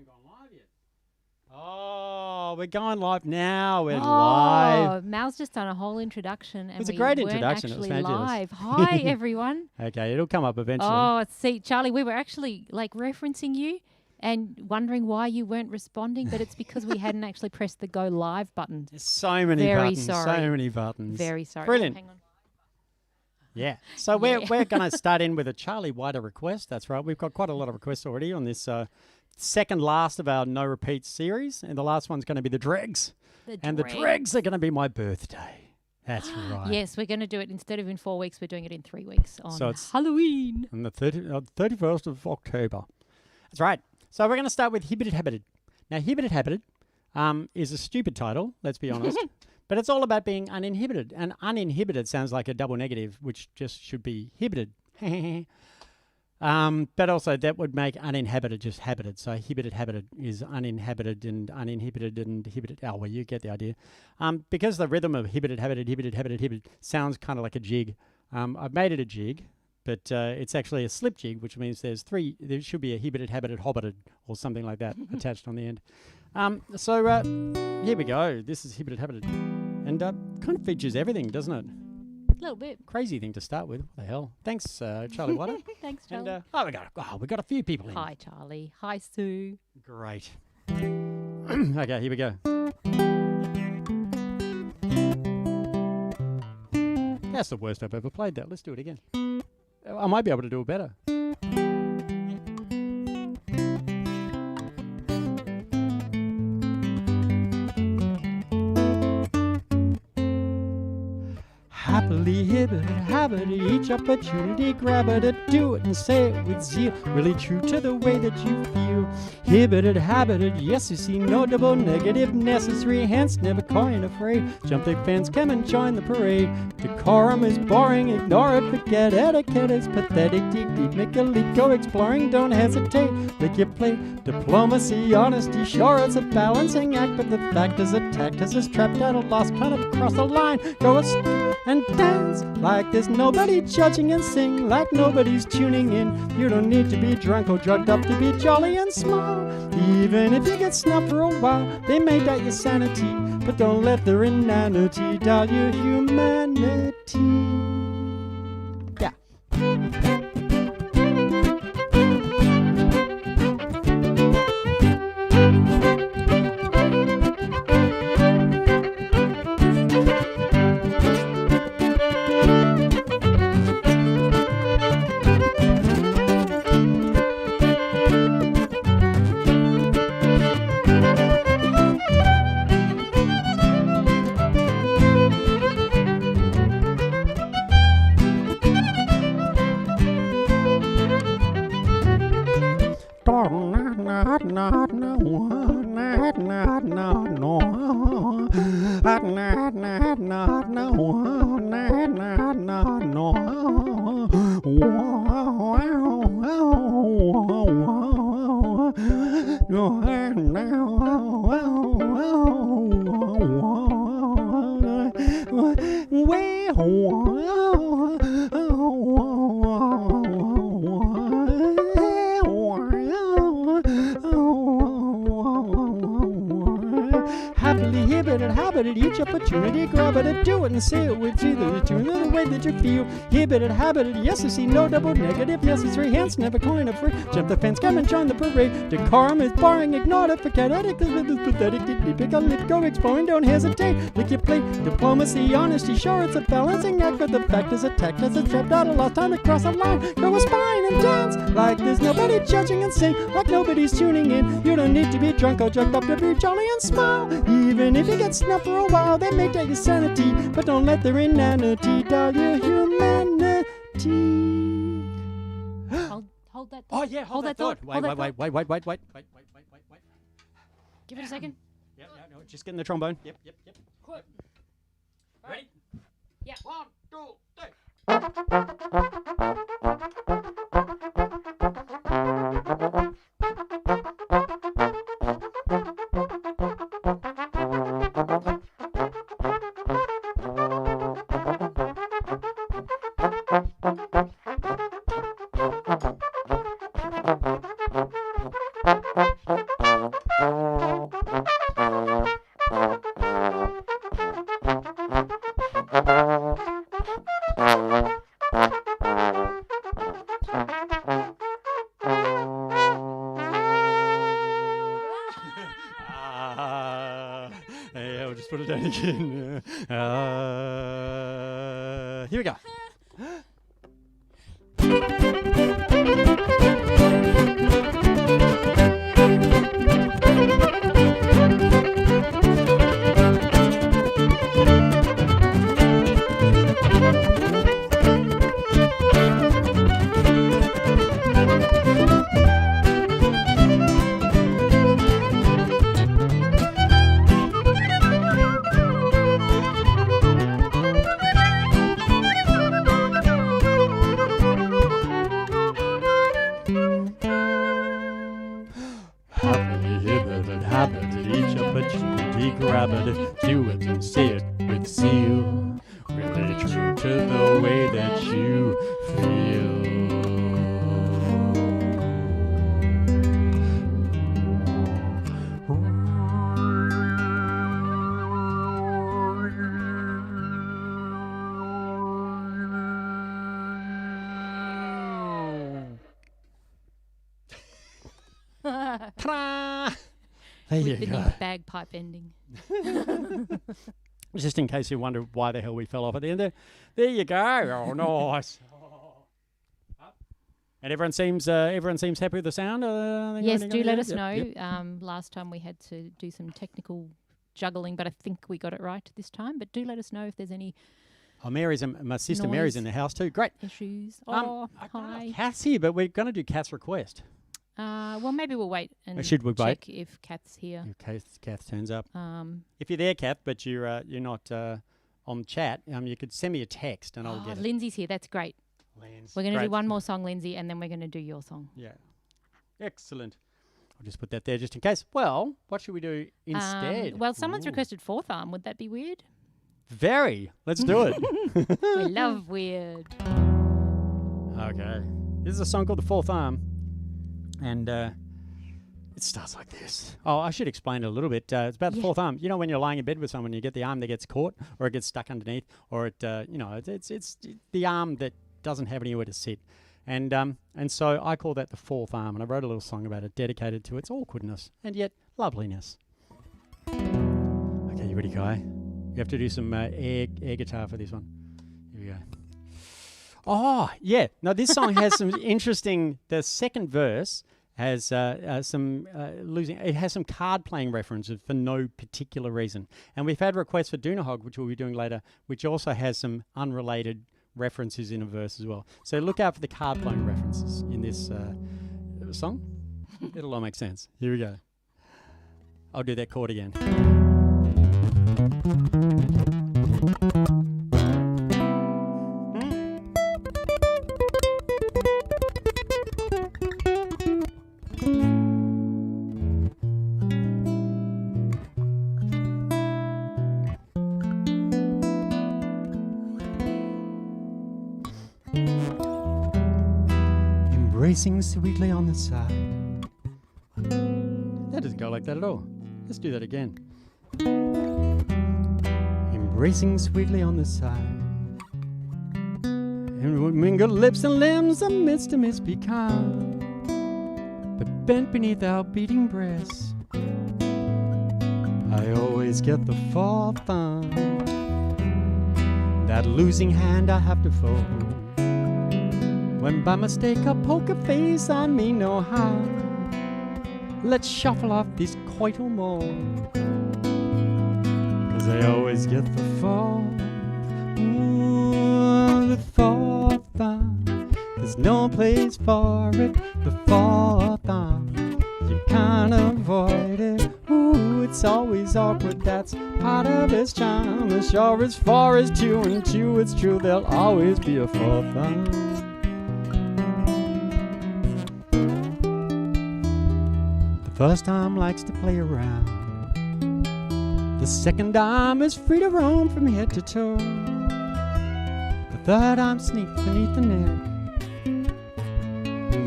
haven't gone live yet. Oh, we're going live now. We're live. Mal's just done a whole introduction. And It was a great introduction. It was actually fabulous. live. Hi, everyone. Okay, it'll come up eventually. Oh, see, Charlie, we were actually referencing you and wondering why you weren't responding, but it's because we hadn't actually pressed the go live button. There's so many Very buttons. sorry. So many buttons. Very sorry. Brilliant. Hang on. Yeah. So we're going to start in with a Charlie Whiter request. That's right. We've got quite a lot of requests already on this second last of our no repeats series, and the last one's going to be the dregs. And the dregs are going to be my birthday. That's right. Yes, we're going to do it instead of in 4 weeks. We're doing it in 3 weeks on So it's Halloween. On the 31st of October. That's right. So we're going to start with Hibited Habited. Now, Hibited Habited is a stupid title, let's be honest. But it's all about being uninhibited. And uninhibited sounds like a double negative, which just should be hibited. But also that would make uninhabited just habited. So Hibited Habited is uninhabited and uninhibited and hibited. Oh, well, you get the idea. Because the rhythm of hibited, habited, hibited, habited, hibited sounds kind of like a jig. I've made it a jig, but it's actually a slip jig, which means there should be a hibited, habited, hobbited, or something like that attached on the end. So here we go. This is Hibited Habited. And kind of features everything, doesn't it? A little bit. Crazy thing to start with. What the hell? Thanks, Charlie Whiter. Thanks, Charlie. And we got a few people in. Hi, Charlie. Hi, Sue. Great. Okay, here we go. That's the worst I've ever played that. Let's do it again. I might be able to do it better. Happily hibited, habited, each opportunity grab it, do it and say it with zeal, really true to the way that you feel. Hibited, habited, yes you see, no double negative necessary, hence never coin afraid. Jump the fence, come and join the parade. Decorum is boring, ignore it, forget etiquette is pathetic. Dig deep, make a leap, go exploring, don't hesitate. Lick your plate, diplomacy, honesty, sure it's a balancing act, but the fact is attacked as is trapped at a loss, kind of across the line. Go and dance like there's nobody judging and sing like nobody's tuning in. You don't need to be drunk or drugged up to be jolly and smile. Even if you get snubbed for a while, they may doubt your sanity, but don't let their inanity doubt your humanity. Yeah. Each opportunity, grab it, do it, and say it with either the tune or the way that you feel. Hibited, habited, yes, you see, no double negative necessary, hence never coin of free. Jump the fence, come and join the parade. Decorum is boring, ignore it, forget it, it's pathetic. Deeply pick a lip, go exploring, don't hesitate. Lick your plate, diplomacy, honesty, sure it's a balancing act, but the fact is attacked as it's trapped out a lost time across the line. Go a spine and dance like there's nobody judging and sing like nobody's tuning in. You don't need to be drunk or drugged up to be jolly and smile. Even if you get snubbed for a while, they may doubt your sanity, but don't let their inanity doubt your humanity. Hold that thought. Oh yeah, hold that thought. Wait. Give it a second. Yep, no, just getting the trombone. Yep. Cool. Ready? Yeah. 1, 2, 3. I'll just put it down again. Here we go. Habited, each opportunity grab it, do it and say it with zeal, really true to the way that you feel. Ta-da! There With you the go. new bagpipe ending. Just in case you wonder why the hell we fell off at the end there. There you go. Oh, nice. And everyone seems happy with the sound. Yes, do let us know. Last time we had to do some technical juggling, but I think we got it right this time. But do let us know if there's any Oh, my sister Mary's in the house too. Great. issues. Hi. Kath's here, but we're going to do Kath's request. Well, maybe we'll wait and Should we wait? check if Kath's here. In case Kath turns up. Um, If you're there, Kath, but you're not on chat, you could send me a text and I'll get it. Lindsay's here. That's great. Lance, We're going to great. do one more song, Lindsay, and then we're going to do your song. Yeah. Excellent. I'll just put that there just in case. Well, what should we do instead? Well, someone's Ooh. requested Fourth Arm. Would that be weird? Very. Let's do it. We love weird. Okay. This is a song called The Fourth Arm. And it starts like this. Oh, I should explain it a little bit. It's about the fourth arm. You know, when you're lying in bed with someone, you get the arm that gets caught, or it gets stuck underneath, or it, it's the arm that doesn't have anywhere to sit. And so I call that the fourth arm, and I wrote a little song about it, dedicated to its awkwardness and yet loveliness. Okay, you ready, Kai? You have to do some air guitar for this one. Here we go. Oh, yeah. Now, this song has some interesting... The second verse has some losing... It has some card-playing references for no particular reason. And we've had requests for Doona Hog, which we'll be doing later, which also has some unrelated references in a verse as well. So look out for the card-playing references in this song. It'll all make sense. Here we go. I'll do that chord again. Embracing sweetly on the side. That doesn't go like that at all. Let's do that again. Embracing sweetly on the side, and mingled lips and limbs amidst a mist be calm, but bent beneath our beating breasts, I always get the fourth thumb, that losing hand I have to fold, when by mistake I poke a face I mean no harm. Let's shuffle off this coital mold, 'cause I always get the fourth, the fourth arm. There's no place for it, the fourth arm. You can't avoid it, ooh, it's always awkward, that's part of its charm. As sure as 4 is 2 and 2 it's true, there'll always be a fourth arm. First arm likes to play around. The second arm is free to roam from head to toe. The third arm sneaks beneath the neck,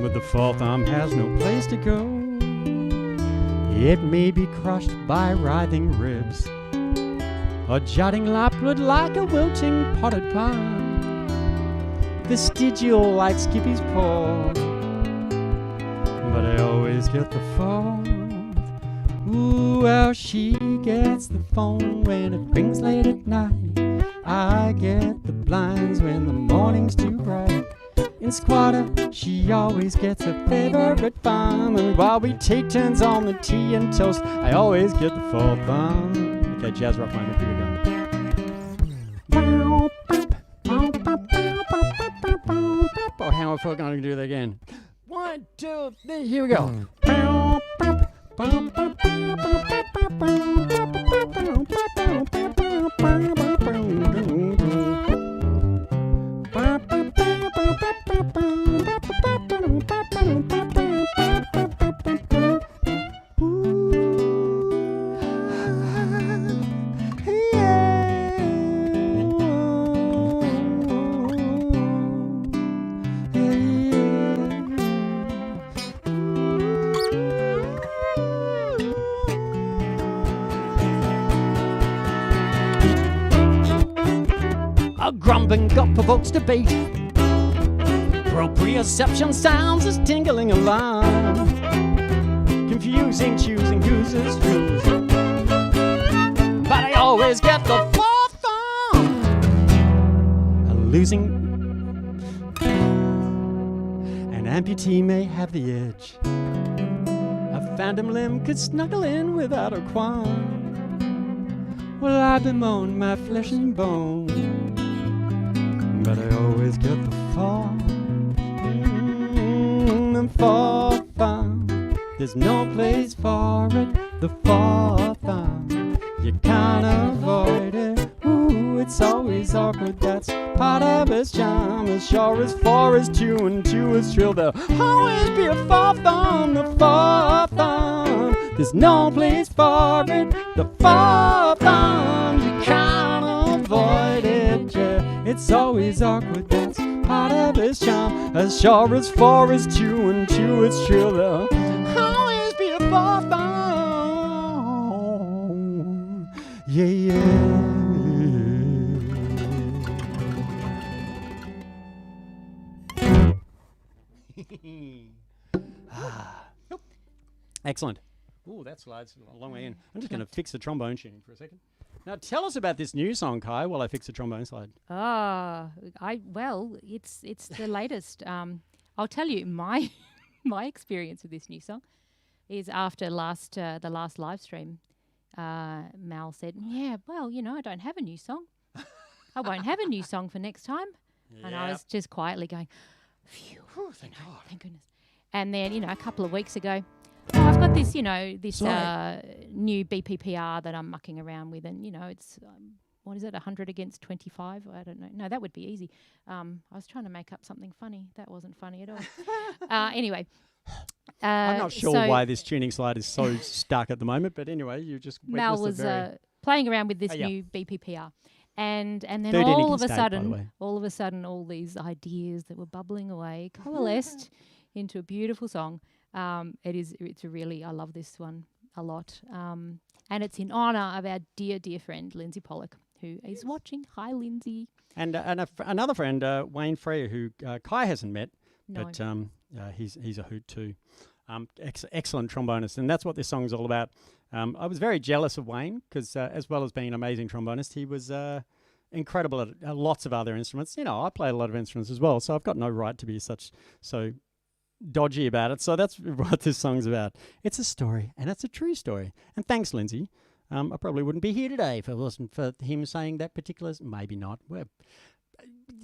but the fourth arm has no place to go. It may be crushed by writhing ribs, or jutting lapward like a wilting potted palm. Vestigial like Skippy's paw, but I always get the fourth, Ooh, well, she gets the phone when it rings late at night. I get the blinds when the morning's too bright. In squatter, she always gets her favorite bomb. And while we take turns on the tea and toast, I always get the full thumb. Okay, jazz rock moment, here we go. Oh, how am I going to do that again? 1, 2, 3, here we go. A grumbling gut provokes debate. Proprioception sounds as tingling alarm. Confusing, choosing whose is whose. But I always get the fourth thumb. A losing. An amputee may have the edge. A phantom limb could snuggle in without a qualm. Well, I bemoan my flesh and bone, but I always get the fall. The fall thumb. There's no place for it. The fall thumb. You can't avoid it. Ooh, it's always awkward. That's part of its charm. As sure as 4 is 2 and 2 is trill, there'll always be a fall thumb. The fall thumb. There's no place for it. The fall thumb. You can't avoid it. Yeah. It's always awkward, that's part of its charm. As sure as 4 is 2 and 2 is true, there'll always be a fourth thumb. Yeah, yeah. Nope. Excellent. Ooh, that slides a long way in. I'm just going to fix the trombone tuning for a second. Now, tell us about this new song, Kai, while I fix the trombone slide. It's the latest. I'll tell you my experience with this new song is after the last live stream. Mal said, "Yeah, well, I don't have a new song. I won't have a new song for next time." Yeah. And I was just quietly going, "Phew, thank God, thank goodness." And then a couple of weeks ago, I've got this, new BPPR that I'm mucking around with, and it's what is it, 100 against 25? I don't know. No, that would be easy. I was trying to make up something funny. That wasn't funny at all. Anyway, I'm not sure why this tuning slide is so stuck at the moment, but anyway, you just Mel was playing around with this new BPPR, and then all of a sudden, all these ideas that were bubbling away coalesced into a beautiful song. It's a really, I love this one a lot. And it's in honour of our dear, dear friend, Lindsay Pollock, who is watching. Hi, Lindsay. And another friend, Wayne Freya, who Kai hasn't met, no. but he's a hoot too. Excellent trombonist, and that's what this song's all about. I was very jealous of Wayne because, as well as being an amazing trombonist, he was incredible at lots of other instruments. I play a lot of instruments as well, so I've got no right to be so dodgy about it. So that's what this song's about. It's a story, and it's a true story. And thanks, Lindsay. I probably wouldn't be here today if it wasn't for him saying that particular. Maybe not.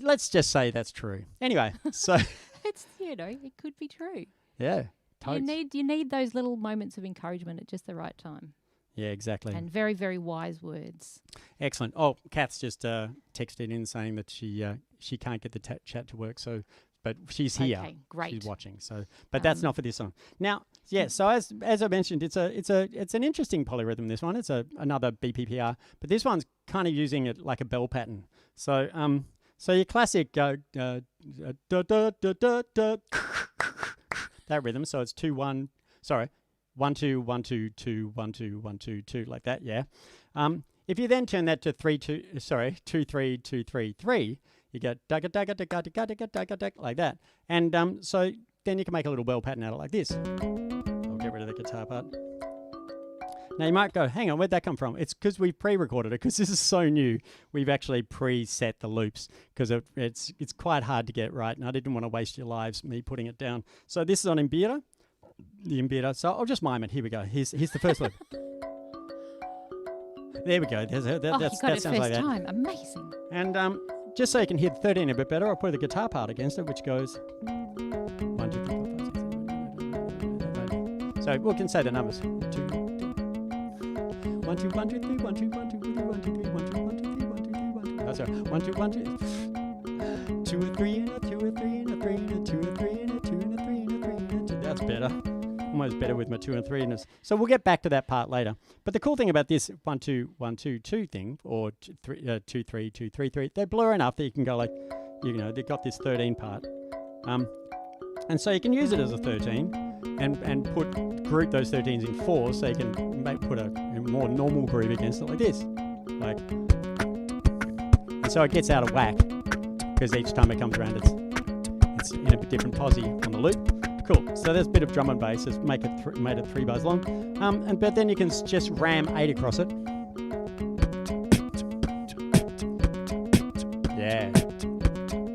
Let's just say that's true. Anyway, so it's it could be true. Yeah, totally. You need those little moments of encouragement at just the right time. Yeah, exactly. And very, very wise words. Excellent. Oh, Kath's just texted in saying that she can't get the chat to work. But she's here. Okay, great. She's watching. So, but that's not for this song. Now, yeah. So as I mentioned, it's an interesting polyrhythm. This one, it's another BPPR, but this one's kind of using it like a bell pattern. So your classic da da da da da that rhythm. So it's 2 1. Sorry, 1 2 1 2 2 1 2 1 2 2 like that. Yeah. If you then turn that to 3 2 3 2 3 3. You get dugga dugga dugga dugga dugga dugga dugga like that, and so then you can make a little bell pattern out of it like this. I'll get rid of the guitar part. Now you might go, hang on, where'd that come from? It's because we pre-recorded it, because this is so new. We've actually preset the loops because it's quite hard to get right, and I didn't want to waste your lives me putting it down. So this is on Hibited, the Hibited. So I'll just mime it. Here we go. Here's the first loop. There we go. You got it sounds first like that. time. Amazing. And just so you can hear the 13 a bit better, I'll put the guitar part against it, which goes 1, 2, 3, 4, 5, 6, 7, 8, 9, 10. So we can say the numbers. 2, 1, 2, 1, 2, 3, 1, 2, 1, 2, 3, 1, 2, 3, 1, 2, 1, 2, 3, 1, 2, 3, 1, 2. Oh, sorry. 1, 2, 1, 2. 2, a 3, and a 2, a 3, and a 3, and a 2, a 3, and a 2, and a 3, and a 3, and a 2. That's better. Almost better with my 2 and 3 in this. So we'll get back to that part later. But the cool thing about this 1, 2, 1, 2, 2 thing, or 2, 3, 2, 3, 3, 3, they blur enough that you can go like, you know, they've got this 13 part. And so you can use it as a 13 and group those 13s in 4, so you can put a more normal groove against it like this. Like, and so it gets out of whack because each time it comes around it's in a bit different posse on the loop. Cool. So there's a bit of drum and bass. It's made it 3 bars long. But then you can just ram 8 across it. Yeah.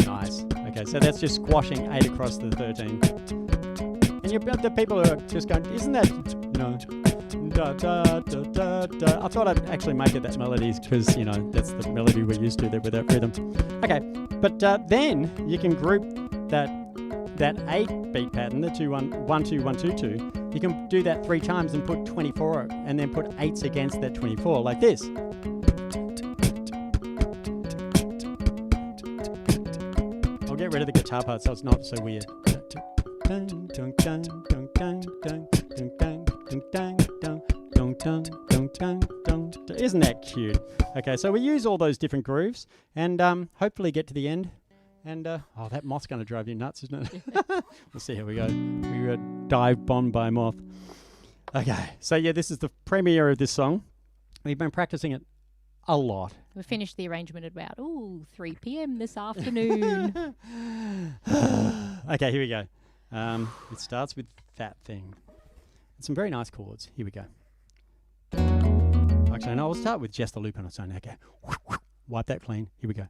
Nice. Okay, so that's just squashing 8 across the 13. And the people are just going, isn't that... No. Da, da, da, da, da. I thought I'd actually make it that melodies because, you know, that's the melody we're used to there with that rhythm. Okay, but then you can group that 8 beat pattern, the 2 1 1 2 1 2 2. You can do that 3 times and put 24 and then put 8s against that 24 like this. I'll get rid of the guitar part so it's not so weird. Isn't that cute? Okay, so we use all those different grooves and hopefully get to the end. And, oh, that moth's going to drive you nuts, isn't it? We'll see how we go. We were dive bombed by a moth. Okay, so yeah, this is the premiere of this song. We've been practicing it a lot. We finished the arrangement at about 3 p.m. this afternoon. Okay, here we go. It starts with that thing. Some very nice chords. Here we go. Actually, no, I'll start with just the loop on its own. Okay, wipe that clean. Here we go.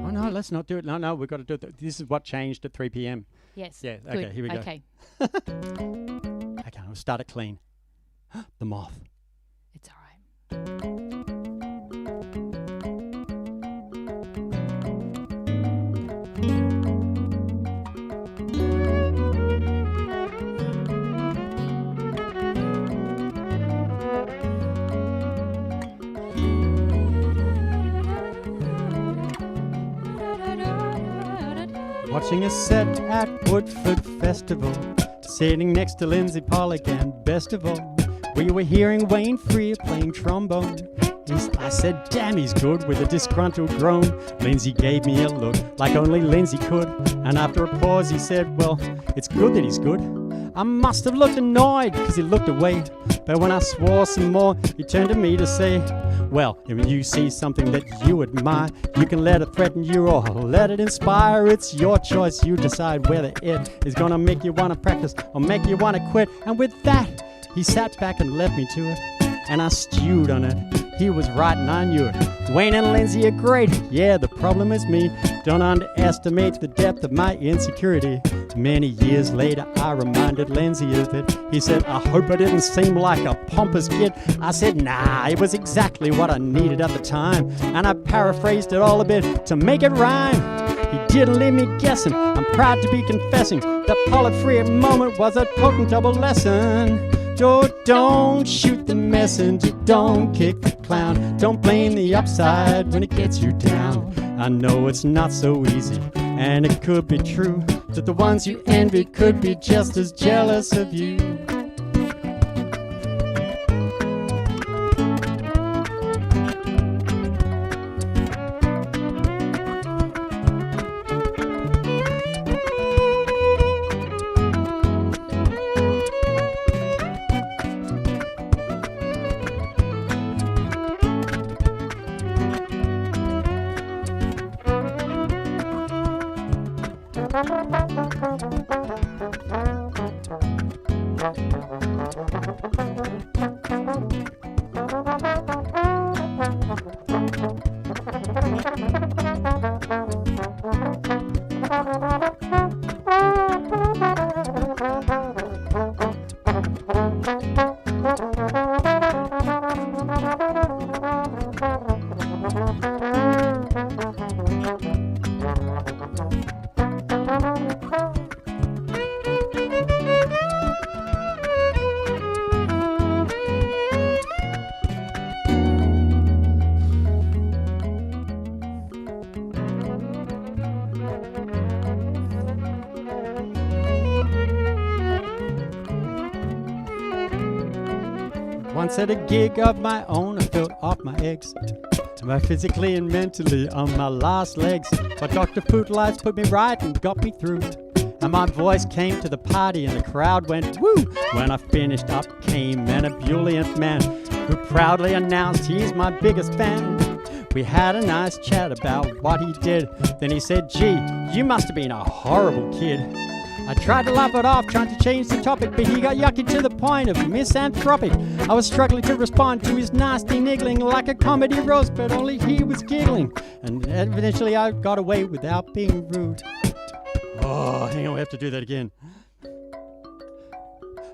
Oh no, let's not do it. No, we've got to do it. This is what changed at 3 p.m. Yes. Yeah. Okay. Good. Here we go. Okay. Okay. I'll start it clean. The moth. It's all right. Watching a set at Woodford Festival, sitting next to Lindsay Pollock, and best of all, we were hearing Wayne Freer playing trombone. I said, damn, he's good, with a disgruntled groan. Lindsay gave me a look like only Lindsay could, and after a pause he said, well, it's good that he's good. I must have looked annoyed because he looked away, but when I swore some more he turned to me to say, well, if you see something that you admire, you can let it threaten you or let it inspire. It's your choice. You decide whether it is going to make you want to practice or make you want to quit. And with that, he sat back and left me to it, and I stewed on it. He was right and I knew it. Wayne and Lindsay are great. Yeah, the problem is me. Don't underestimate the depth of my insecurity. Many years later, I reminded Lindsay of it. He said, I hope I didn't seem like a pompous kid. I said, nah, it was exactly what I needed at the time. And I paraphrased it all a bit to make it rhyme. He didn't leave me guessing. I'm proud to be confessing that Pollock Freer moment was a potent double lesson. Don't shoot the messenger, don't kick the clown, don't blame the upside when it gets you down. I know it's not so easy, and it could be true that the ones you envy could be just as jealous of you. Once at a gig of my own, I felt off my eggs. To my physically and mentally on my last legs. But Dr. Poot Lights put me right and got me through. And my voice came to the party and the crowd went woo. When I finished up came an ebullient man who proudly announced he's my biggest fan. We had a nice chat about what he did. Then he said, gee, you must have been a horrible kid. I tried to laugh it off, trying to change the topic, but he got yucky to the point of misanthropic. I was struggling to respond to his nasty niggling like a comedy roast, but only he was giggling. And eventually I got away without being rude. Oh, hang on, we have to do that again.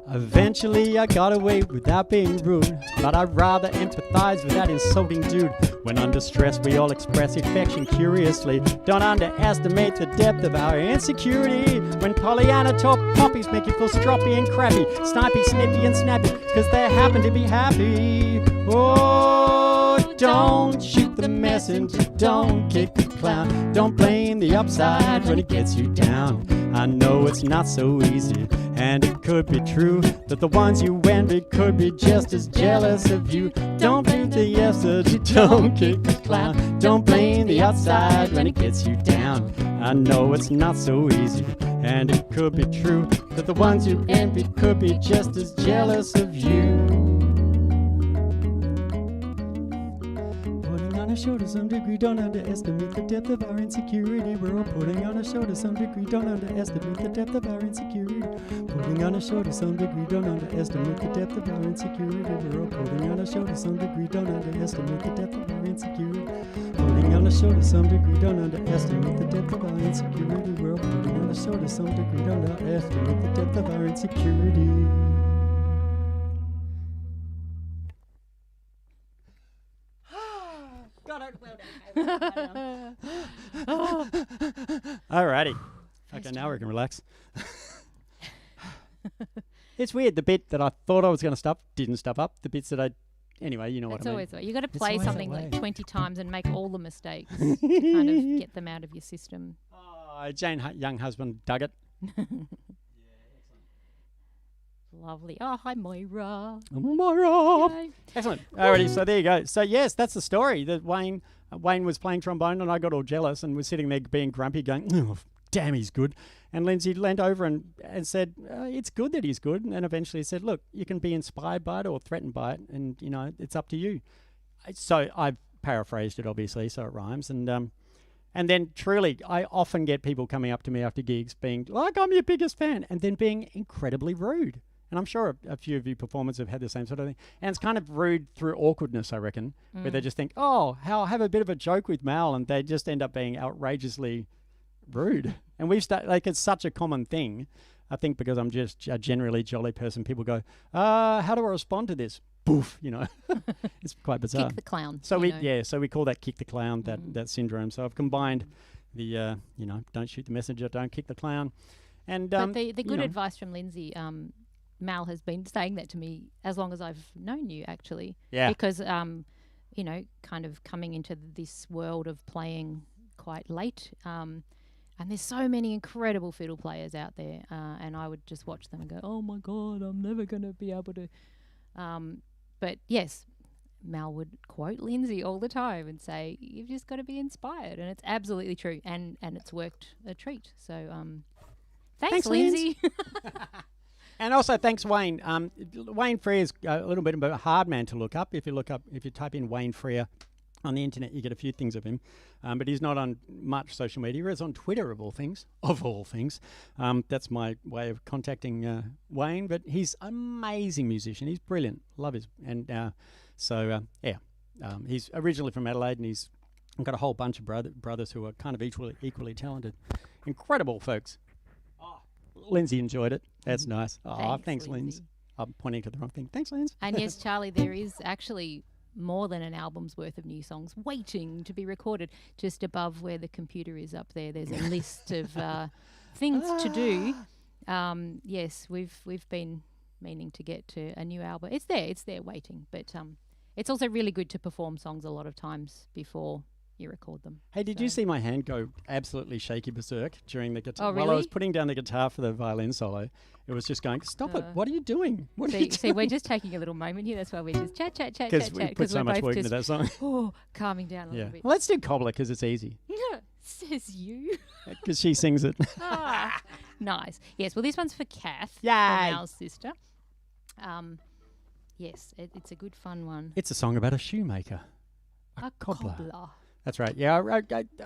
Eventually I got away without being rude, but I'd rather empathize with that insulting dude. When under stress we all express affection curiously. Don't underestimate the depth of our insecurity. When Pollyanna talk poppies make you feel stroppy and crappy, snipey, snippy and snappy, cause they happen to be happy. Oh, don't shoot the messenger, don't kick the clown, don't blame the upside when it gets you down. I know it's not so easy, and it could be true that the ones you envy could be just as jealous of you. Don't blame the yesterday, don't kick the clown, don't blame the outside when it gets you down. I know it's not so easy, and it could be true that the ones you envy could be just as jealous of you. On a show to some degree, don't underestimate the depth of our insecurity. We're all putting on a show to some degree, don't underestimate the depth of our insecurity. Putting on a show to some degree, don't underestimate the depth of our insecurity. We're all putting on a show to some degree, don't underestimate the depth of our insecurity. Putting on a show to some degree, don't underestimate the depth of our insecurity. We're all putting on a show to some degree, don't underestimate the depth of our insecurity. Got it. Well done. Alrighty. Okay, now we can relax. It's weird. The bit that I thought I was going to stop didn't stop up. The bits that I... Anyway, you know what I mean. It's always the way. You've got to play something like 20 times and make all the mistakes to kind of get them out of your system. Oh, Jane young husband dug it. Lovely. Oh, hi, Moira. Moira. Yay. Excellent. Alrighty, so there you go. So yes, that's the story. That Wayne was playing trombone and I got all jealous and was sitting there being grumpy going, oh, damn, he's good. And Lindsay leant over and said, it's good that he's good. And eventually said, look, you can be inspired by it or threatened by it. And, you know, it's up to you. So I've paraphrased it, obviously, so it rhymes. And then truly, I often get people coming up to me after gigs being like, I'm your biggest fan. And then being incredibly rude. And I'm sure a few of you performers have had the same sort of thing. And it's kind of rude through awkwardness, I reckon, where they just think, oh, I'll have a bit of a joke with Mal, and they just end up being outrageously rude. And we've started, like, it's such a common thing. I think because I'm just a generally jolly person, people go, how do I respond to this? Boof, you know. It's quite bizarre. Kick the clown. So we call that kick the clown, that syndrome. So I've combined the, don't shoot the messenger, don't kick the clown. And but the good advice from Lindsay, Mal has been saying that to me as long as I've known you, actually. Yeah. Because, kind of coming into this world of playing quite late, and there's so many incredible fiddle players out there, and I would just watch them and go, oh my God, I'm never going to be able to. But yes, Mal would quote Lindsay all the time and say, you've just got to be inspired. And it's absolutely true. And it's worked a treat. So thanks Lindsay. And also, thanks, Wayne. Wayne Freer's a little bit of a hard man to look up. If you type in Wayne Freer On the internet, you get a few things of him, but he's not on much social media. He is on Twitter, of all things. That's my way of contacting Wayne, but he's an amazing musician. He's brilliant. Love his... And he's originally from Adelaide, and he's got a whole bunch of brothers who are kind of equally talented. Incredible folks. Oh, Lindsay enjoyed it. That's nice. Oh, thanks, Lindsay. I'm pointing to the wrong thing. Thanks, Lindsay. And yes, Charlie, there is actually more than an album's worth of new songs waiting to be recorded. Just above where the computer is up there, there's a list of things to do. Yes, we've been meaning to get to a new album. It's there waiting. But it's also really good to perform songs a lot of times before you record them. Hey, did you see my hand go absolutely shaky berserk during the guitar? Oh, really? While I was putting down the guitar for the violin solo, it was just going, stop it. What are you doing? See, we're just taking a little moment here. That's why we're just chat. Because we put so much work into that song. Calming down a little bit. Well, let's do Cobbler because it's easy. Says you. Because she sings it. Nice. Yes, well, this one's for Kath, Yay. our sister. Yes, it's a good fun one. It's a song about a shoemaker. A cobbler. That's right. Yeah,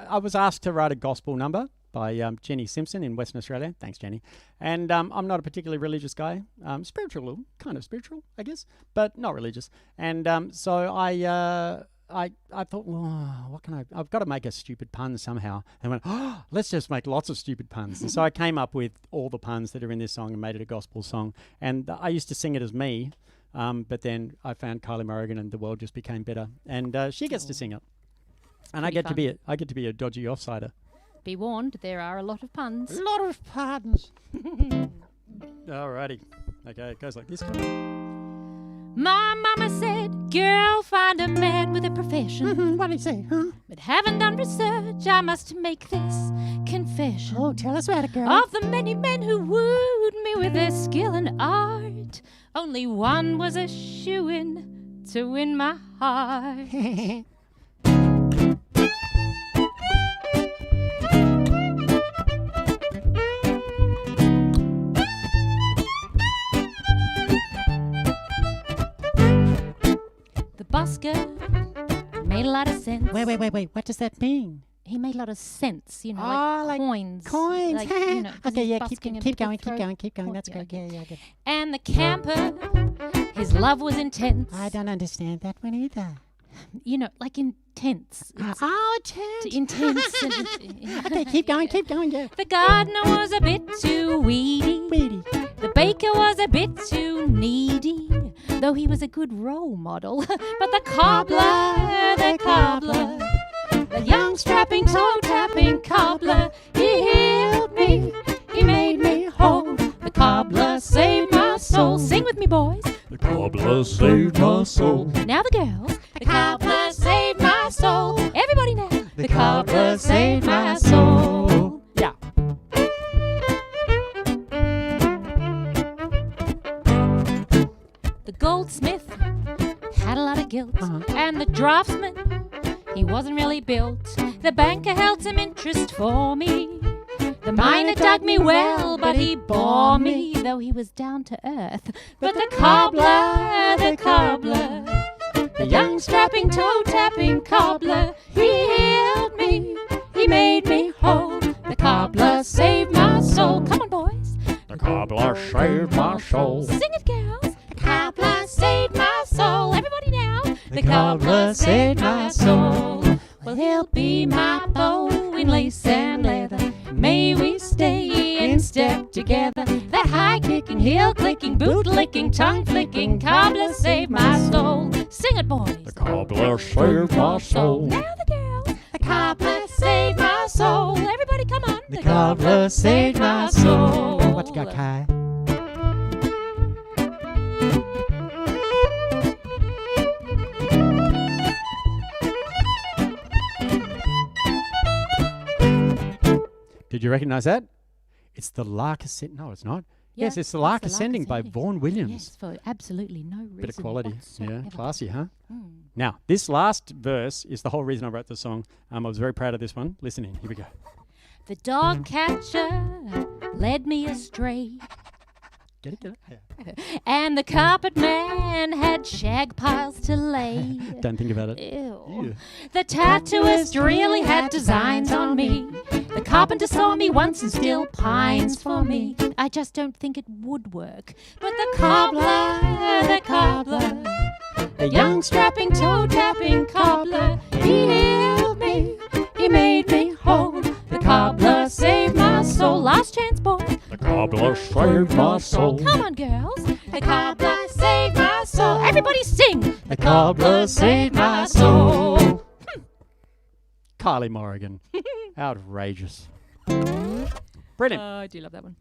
I was asked to write a gospel number by Jenny Simpson in Western Australia. Thanks, Jenny. And I'm not a particularly religious guy. Spiritual, kind of spiritual, I guess, but not religious. And so I thought, what can I've got to make a stupid pun somehow. And went, let's just make lots of stupid puns. And so I came up with all the puns that are in this song and made it a gospel song. And I used to sing it as me, but then I found Kylie Morrigan and the world just became better. And she gets to sing it. And I get to be a dodgy offsider. Be warned, there are a lot of puns. A lot of puns. Alrighty. Okay, it goes like this. My mama said, girl, find a man with a profession. What did he say, huh? But having done research, I must make this confession. Oh, tell us about it, girl. Of the many men who wooed me with their skill and art, only one was a shoo-in to win my heart. Busker made a lot of sense. Wait. What does that mean? He made a lot of sense, like coins. Coins. Like, Okay, yeah, keep going. Coin. That's good. Yeah, good. And the camper, his love was intense. I don't understand that one either. Like intense. Intense. Okay, keep going, yeah. The gardener was a bit too weedy. The baker was a bit too needy, though he was a good role model. But the cobbler, the young strapping toe-tapping cobbler, he healed me, he made me whole. The cobbler saved my soul. Sing with me, boys. The cobbler saved my soul. Now the girls. The cobbler saved my soul. Everybody now. The cobbler saved my soul. Yeah. The goldsmith had a lot of guilt, and the draftsman, he wasn't really built. The banker held some interest for me. The miner dug me well, but he bore me, though he was down to earth. But the cobbler, the young strapping toe-tapping cobbler, he healed me, he made me whole. The cobbler saved my soul. Come on, boys. The cobbler saved my soul. Sing it, girls. The cobbler saved my soul. Everybody now. The cobbler saved my soul. Well, he'll be my bow in lace and leather. May we stay in step together. That high-kicking, heel-clicking, boot-licking, tongue-flicking cobbler saved my soul. Sing it, boys. The cobbler saved my soul. Now the girls. The cobbler saved my soul. Everybody come on. The cobbler saved my soul. What you got, Kai? Did you recognize that? It's the Lark Ascending. No, it's not. Yeah, yes, it's the Lark Ascending by Vaughan Williams. Yes, for absolutely no reason. Bit of quality. whatsoever. Yeah, classy, huh? Now, this last verse is the whole reason I wrote the song. I was very proud of this one. Listen in. Here we go. The dog catcher led me astray. Get it? Yeah. And the carpet man had shag piles to lay. Don't think about it. Ew. Ew. The tattooist really had designs on me. The carpenter saw me once and still pines for me. I just don't think it would work. But the cobbler, the young strapping toe-tapping cobbler, he healed me, he made me whole. The cobbler saved my soul. Last chance, boys. The cobbler saved my soul. Come on, girls. The cobbler saved my soul. Everybody sing. The cobbler saved my soul. Kylie Morrigan. Outrageous. Brilliant. I do love that one.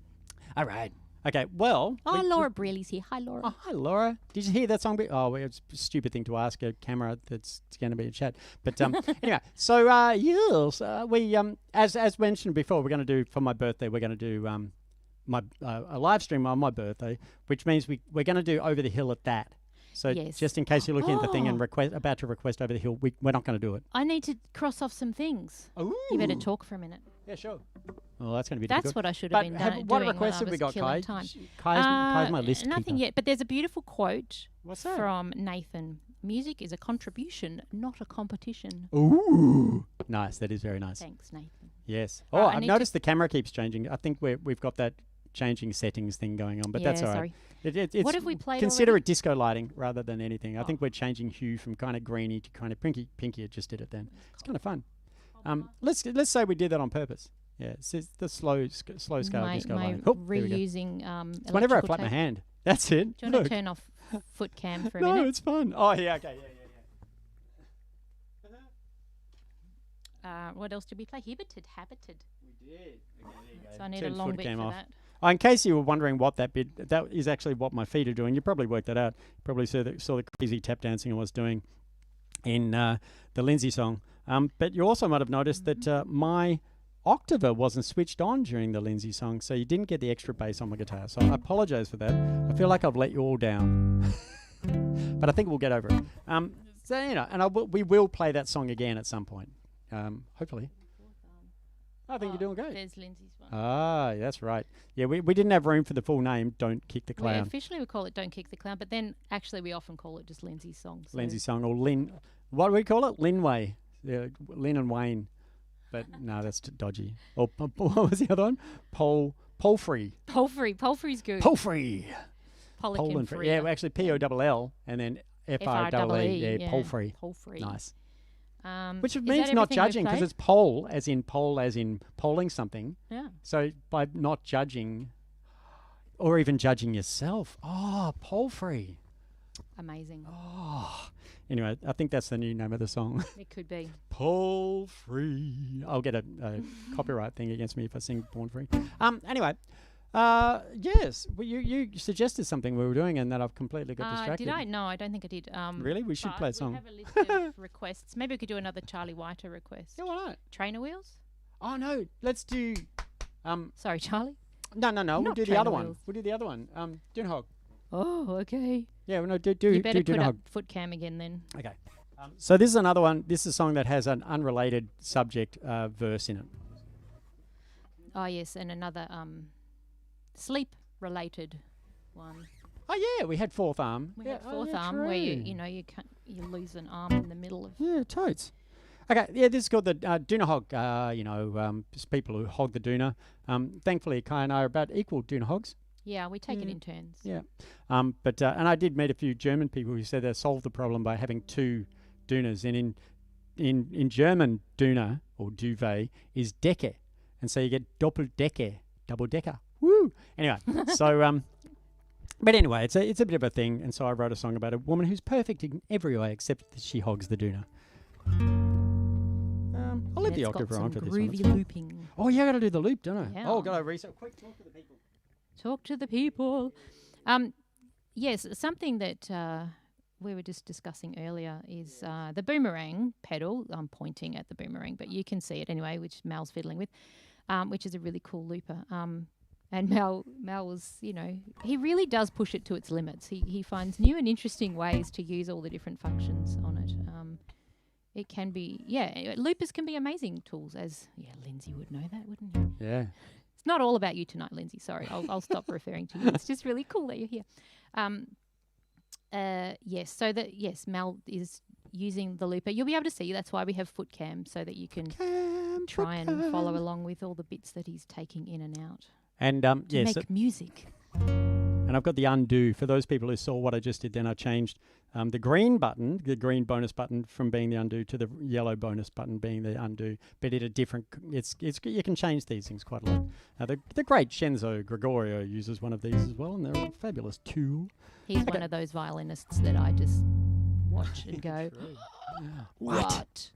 All right. Okay, well. Oh, Laura Brealey's here. Hi, Laura. Oh, hi, Laura. Did you hear that song? Oh, it's a stupid thing to ask a camera that's going to be a chat. But anyway, so yes, we as mentioned before, we're going to do for my birthday. We're going to do a live stream on my birthday, which means we're going to do Over the Hill at that. So Yes. just in case you're looking at the thing and about to request Over the Hill, we're not going to do it. I need to cross off some things. Ooh. You better talk for a minute. Yeah, sure. Well, that's going to be That's difficult. what I should have been what doing requests when have I we got, was killing Kai? time. Kai's my list Nothing keeper. yet, but there's a beautiful quote What's that? from Nathan. Music is a contribution, not a competition. Ooh, nice. That is very nice. Thanks, Nathan. Yes. I I've need noticed the camera keeps changing. I think we've got that changing settings thing going on, but that's all right. Sorry. It's What have we played Consider already? it disco lighting rather than anything. I Oh. think we're changing hue from kind of greeny to kind of pinky. It just did it then. It's kind of fun. Let's say we did that on purpose. Yeah, it's the slow scale my disco my lighting. Oh, there we go. reusing It's whenever I electrical flap my tape. hand. That's it. Do you want Look. to turn off foot cam for a No, minute? it's fun. Oh, yeah, okay, yeah. What else did we play? Hibited Habited. We did. Okay, there you go. So I need Turn a long foot bit cam for off. that. Oh, in case you were wondering what that is actually what my feet are doing. You probably worked that out. Probably saw the crazy tap dancing I was doing in the Lindsay song. But you also might have noticed that my octave wasn't switched on during the Lindsay song, so you didn't get the extra bass on my guitar. So I apologise for that. I feel like I've let you all down. But I think we'll get over it. So, you know, and we will play that song again at some point. Hopefully. I think you're doing great. There's Lindsay's one. Ah, that's right. Yeah, we didn't have room for the full name, Don't Kick the Clown. Officially we call it Don't Kick the Clown, but then actually we often call it just Lindsay's song. So Lindsay's song, or Lynn. What do we call it? Linway. Yeah, Lynn and Wayne. But no, that's dodgy. Or what was the other one? Polfrey. Polfrey's good. Polfrey. Polican Poland. Yeah, well, actually P-O-L-L and then F-R-E-E. Yeah, Polfrey. Polfrey. Nice. Which is means that not everything we've judging, because played? it's poll as in polling something. Yeah. So by not judging, or even judging yourself, Polfrey. Amazing. Oh. Anyway, I think that's the new name of the song. It could be. Polfrey. I'll get a copyright thing against me if I sing Born Free. Anyway, yes, well, you suggested something we were doing, and that I've completely got distracted. Did I? No, I don't think I did. Really? We should but play a song. We have a list of requests. Maybe we could do another Charlie Whiter request. Yeah, why not? Trainer wheels? Oh no, let's do. Sorry, Charlie. No. We'll Not do the trainer other one. wheels. We'll do the other one. Doona Hog. Oh, okay. Yeah, well, no, do You better Doona put Hog. up foot cam again then. Okay. So this is another one. This is a song that has an unrelated subject verse in it. Oh yes, and another sleep related one. Oh yeah, we had Fourth Arm. We had fourth arm where you lose an arm in the middle of. Yeah, totes. Okay, yeah, this is called the Doona Hog. Just people who hog the Doona. Thankfully, Kai and I are about equal Doona Hogs. Yeah, we take it in turns. Yeah. But and I did meet a few German people who said they solved the problem by having two Doonas. And in German, Doona or duvet is Decke, and so you get Doppeldecke, double decker. Woo! Anyway, so but anyway, it's a bit of a thing, and so I wrote a song about a woman who's perfect in every way except that she hogs the Doona. I'll let the octave run for this one. Groovy looping. Oh yeah, I got to do the loop, don't I? Yeah. Oh, got to reset. Quick, talk to the people. Talk to the people. Yes, something that we were just discussing earlier is the boomerang pedal. I'm pointing at the boomerang, but you can see it anyway, which Mal's fiddling with, which is a really cool looper. And Mal was, he really does push it to its limits. He finds new and interesting ways to use all the different functions on it. It can be, loopers can be amazing tools, as Lindsay would know that, wouldn't he? Yeah. It's not all about you tonight, Lindsay. Sorry, I'll stop referring to you. It's just really cool that you're here. Yes, Mel is using the looper. You'll be able to see. That's why we have foot cam, so that you can try and follow along with all the bits that he's taking in and out. And to make music. And I've got the undo. For those people who saw what I just did, then I changed the green button, the green bonus button, from being the undo to the yellow bonus button being the undo. But at a different, you can change these things quite a lot. The great Shenzo Gregorio uses one of these as well, and they're a fabulous tool. He's one of those violinists that I just watch and go, what?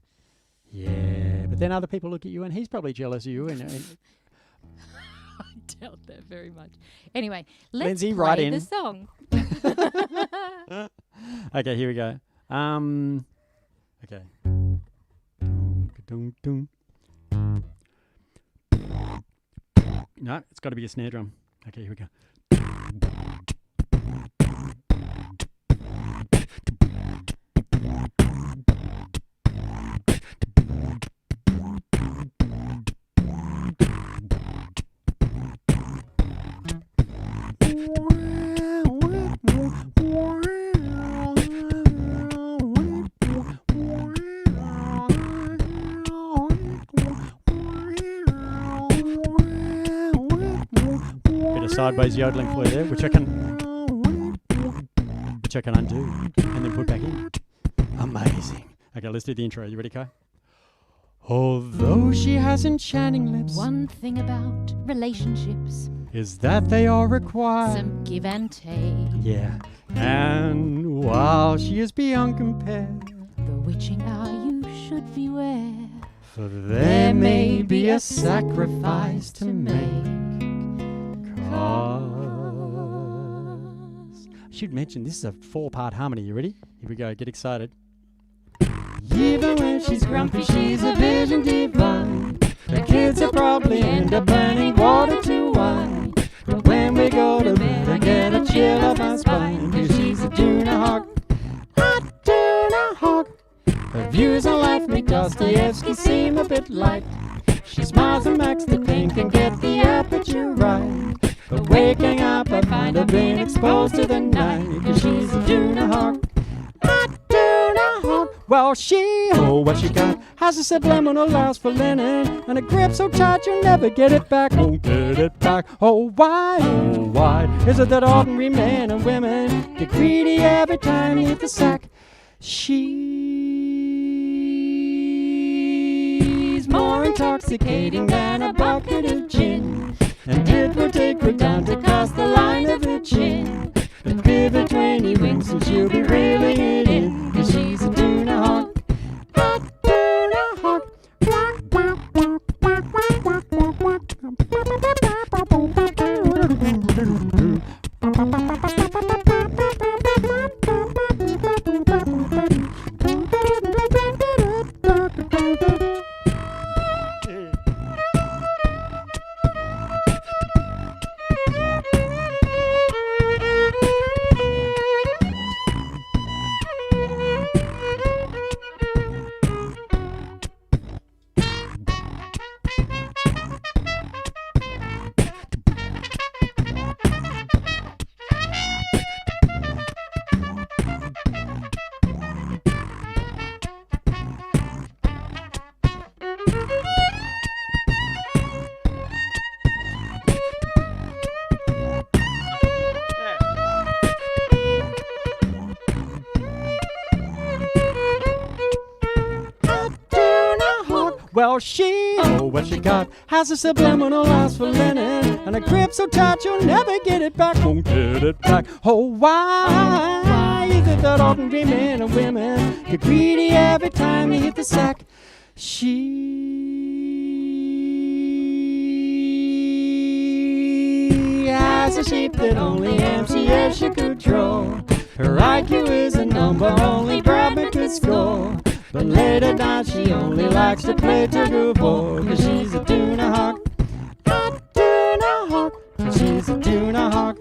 Yeah, but then other people look at you, and he's probably jealous of you. And I doubt that very much. Anyway, let's Lindsay, play right in. the song. Okay, here we go. Okay. No, it's got to be a snare drum. Okay, here we go. Sideways yodeling for you there, which I can undo and then put back in. Amazing. Okay, let's do the intro. You ready, Kai? Although she has enchanting lips, one thing about relationships is that they all require some give and take. Yeah. And while she is beyond compare, bewitching hour you should beware. For there may be a sacrifice to make. I should mention this is a 4-part harmony. You ready? Here we go. Get excited. Even when she's grumpy, she's a vision divine. The kids will probably end up burning water to wine. But when we go to bed, I get a chill up my spine. 'Cause she's a Doona Hog. A Doona Hog. Her views on life make Dostoevsky seem a bit light. She smiles and makes the pink and get the aperture right. But waking up, I find her being exposed to the night. 'Cause she's a Doona Hog. A Doona Hog. Well, what she got has a subliminal lust for linen, and a grip so tight you'll never get it back. Won't get it back. Oh, why is it that ordinary men and women get greedy every time you hit the sack? She's more intoxicating than a bucket of gin, and it will take her down to cross the line of her chin. But give her 20 winks and she'll be reeling it in. 'Cause she's a Doona Hog. A Doona Hog. Well, what she got has a subliminal lust for linen, and a grip so tight you'll never get it back. Won't get it back. Oh, why is it that ordinary men and women get greedy every time you hit the sack? She has a shape that only empty air she could draw. Her IQ is a number only Bradman could score. But late at night she only likes to play tug-of-war. 'Cause she's a Doona Hog. A Doona Hog. 'Cause she's a Doona Hog.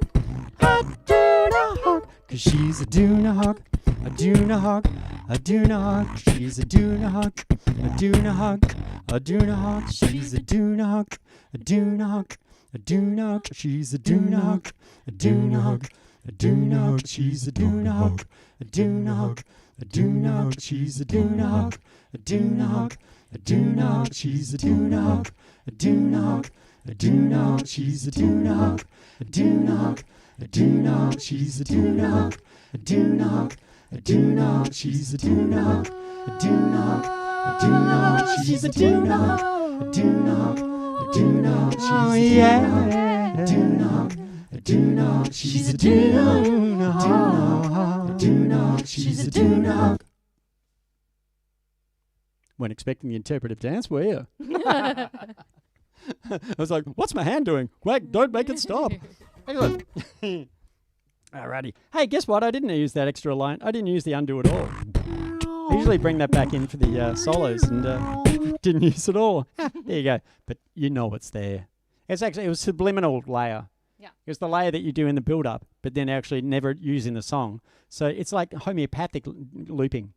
A Doona Hog. 'Cause she's a Doona Hog. A Doona Hog. A Doona Hog. She's a Doona Hog. A Doona Hog. A Doona Hog. She's a Doona Hog. A Doona Hog. a Doona Hog, she's a Doona Hog, a Doona Hog, a Doona Hog, she's a Doona Hog, a Doona Hog, a Doona Hog, she's a Doona Hog, a Doona Hog, a Doona Hog, she's a Doona Hog, a Doona Hog, a Doona Hog, she's a Doona Hog, a Doona Hog, a Doona Hog, she's a Doona Hog, a Doona Hog, a Doona Hog, she's a Doona Hog, a Doona Hog, a Doona Hog, she's a Doona Hog, a Doona Hog, a Doona Hog, she's a Doona Hog, a Doona Hog, a Doona Hog, she's a Doona Hog, a Doona Hog, she's a Doona Hog. Weren't expecting the interpretive dance, were you? I was like, what's my hand doing? Quack, don't make it stop. Excellent. Alrighty. Hey, guess what? I didn't use that extra line. I didn't use the undo at all. I usually bring that back in for the solos and didn't use it all. There you go. But you know it's there. It was subliminal layer. Yeah. It was the layer that you do in the build-up, but then actually never use in the song. So it's like homeopathic looping.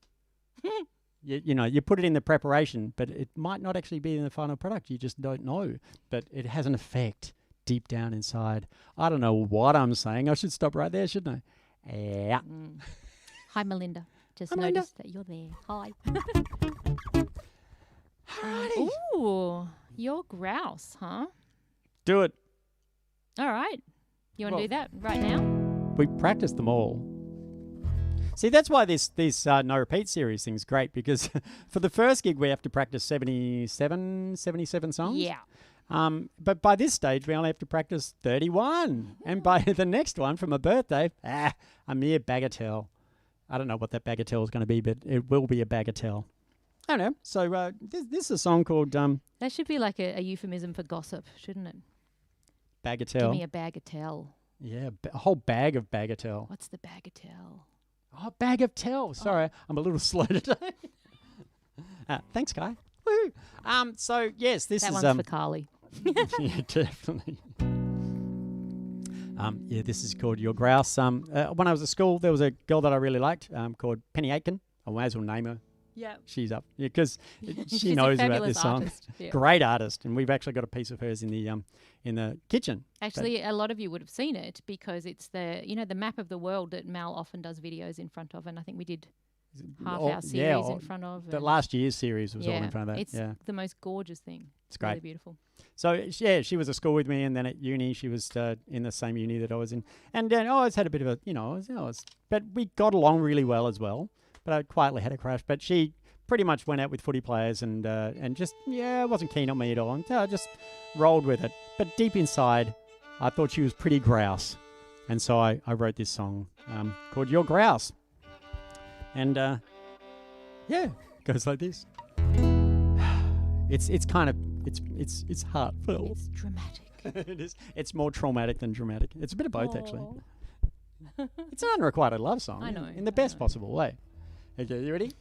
You know, you put it in the preparation, but it might not actually be in the final product. You just don't know. But it has an effect deep down inside. I don't know what I'm saying. I should stop right there, shouldn't I? Yeah. Hi, Melinda. Just Hi, Melinda. noticed that you're there. Hi. Alrighty. Ooh, you're Grouse, huh? Do it. All right. You want to Well- do that right now? We practiced them all. See, that's why this no repeat series thing's great, because for the first gig we have to practice 77 songs. Yeah. But by this stage we only have to practice 31. And by the next one from a birthday, a mere bagatelle. I don't know what that bagatelle is going to be, but it will be a bagatelle. I don't know. So this is a song called That should be like a euphemism for gossip, shouldn't it? Bagatelle. Give me a bagatelle. Yeah, a whole bag of bagatelle. What's the bagatelle? Oh, bag of tell. Sorry, I'm a little slow today. Thanks, Kai. Woo. So yes, this That is one's for Carly. yeah, definitely. Yeah, this is called Your Grouse. When I was at school, there was a girl that I really liked called Penny Aitken. I may as well name her. Yeah. She's up because She's she a knows about fabulous this song. artist. Yeah. Great artist, and we've actually got a piece of hers in the kitchen. Actually, a lot of you would have seen it because it's the map of the world that Mal often does videos in front of, and I think we did half our series in front of. The last year's series was all yeah, in front of that. It's the most gorgeous thing. It's great. Really beautiful. So yeah, she was at school with me, and then at uni, she was in the same uni that I was in, and then I always had a bit of a, but we got along really well as well. But I quietly had a crush. But she pretty much went out with footy players and just wasn't keen on me at all, and I just rolled with it. But deep inside, I thought she was pretty grouse, and so I wrote this song called Your Grouse, and it goes like this. It's kind of it's heartfelt. It's dramatic. It is. It's more traumatic than dramatic. It's a bit of both, actually. It's an unrequited love song. I know. In the best possible way. Okay, you ready?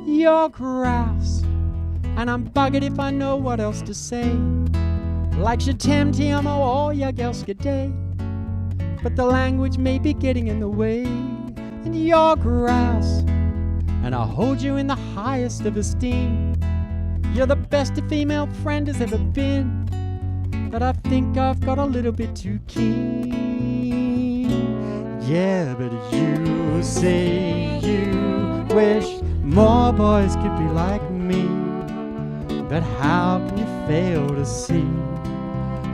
You're grouse, and I'm buggered if I know what else to say. Like your Tam Slam or your girls good day, but the language may be getting in the way. And you're grouse, and I hold you in the highest of esteem. You're the best a female friend has ever been, but I think I've got a little bit too keen. Yeah, but you say you wish more boys could be like me, but how can you fail to see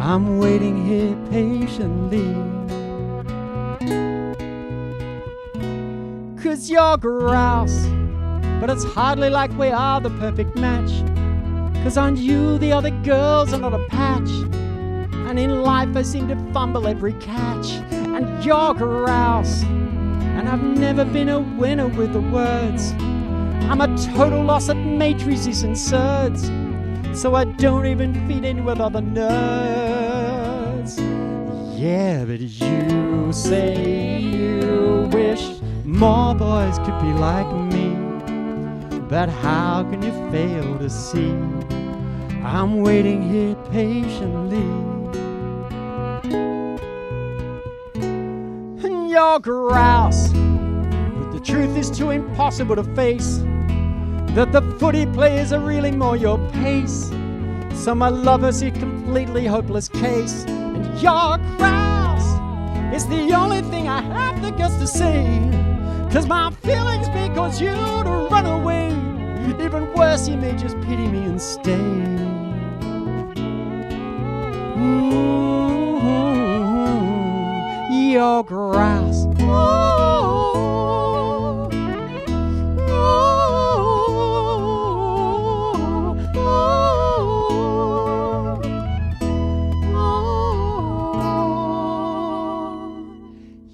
I'm waiting here patiently? 'Cause you're grouse, but it's hardly like we are the perfect match. 'Cause aren't you the other girls are not a patch, and in life I seem to fumble every catch. And you're grouse, and I've never been a winner with the words. I'm a total loss at matrices and surds, so I don't even fit in with other nerds. Yeah, but you say you wish more boys could be like me, but how can you fail to see I'm waiting here patiently? You're grouse, but the truth is too impossible to face, that the footy players are really more your pace. So my lover's a completely hopeless case, and you're grouse. It's the only thing I have the guts to say, 'cause my feelings may cause you to run away. Even worse, you may just pity me and stay. You're grouse.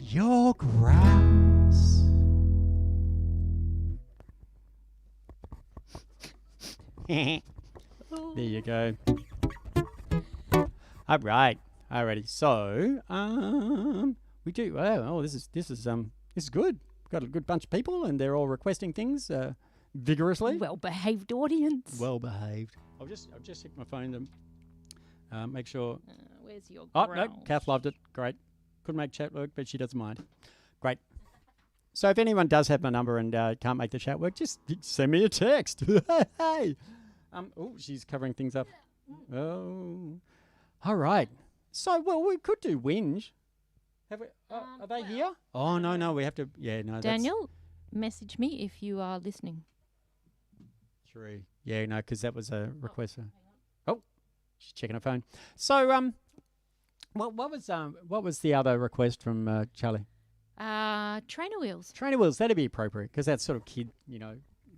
You're grouse. There you go. All right. Alrighty. So, we do. Oh, this is good. Got a good bunch of people, and they're all requesting things vigorously. Well-behaved audience. Well behaved. I'll just check my phone to make sure. Where's your Oh grouse? no, Kath loved it. Great. Couldn't make chat work, but she doesn't mind. Great. So if anyone does have my number and can't make the chat work, just send me a text. Hey. Oh, she's covering things up. Oh. All right. So we could do Whinge. Have we? Are they here? Oh no, we have to. Yeah, no. Daniel, message me if you are listening. True. Yeah, no, because that was a request. Oh, she's checking her phone. So what was the other request from Charlie? Trainer wheels. Trainer wheels. That'd be appropriate because that's sort of kid,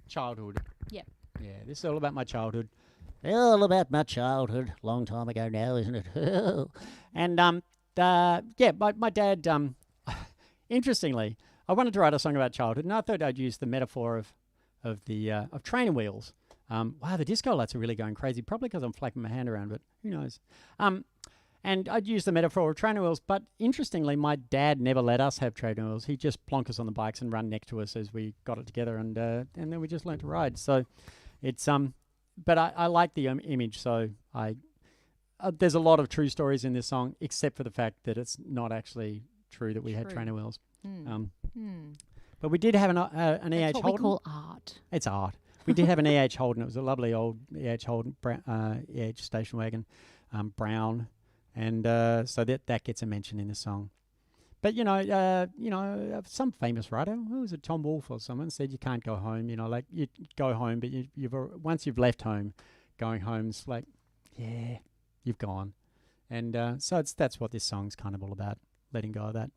childhood. Yep. Yeah, this is all about my childhood. All about my childhood. Long time ago now, isn't it? And my dad. Interestingly, I wanted to write a song about childhood, and I thought I'd use the metaphor of trainer wheels. Wow, the disco lights are really going crazy. Probably because I'm flapping my hand around, but who knows? And I'd use the metaphor of trainer wheels. But interestingly, my dad never let us have trainer wheels. He'd just plonk us on the bikes and run next to us as we got it together, and then we just learned to ride. So it's But I like the image, so there's a lot of true stories in this song, except for the fact that it's not actually true that we had trainer wheels. But we did have an That's E.H. what Holden. we call art. It's art. We did have an E.H. Holden. It was a lovely old E.H. Holden, E.H. station wagon, brown, and so that gets a mention in the song. But some famous writer, who was it, Tom Wolfe or someone, said you can't go home. Like you go home, but once you've left home, going home's like, yeah, you've gone. And so that's what this song's kind of all about, letting go of that.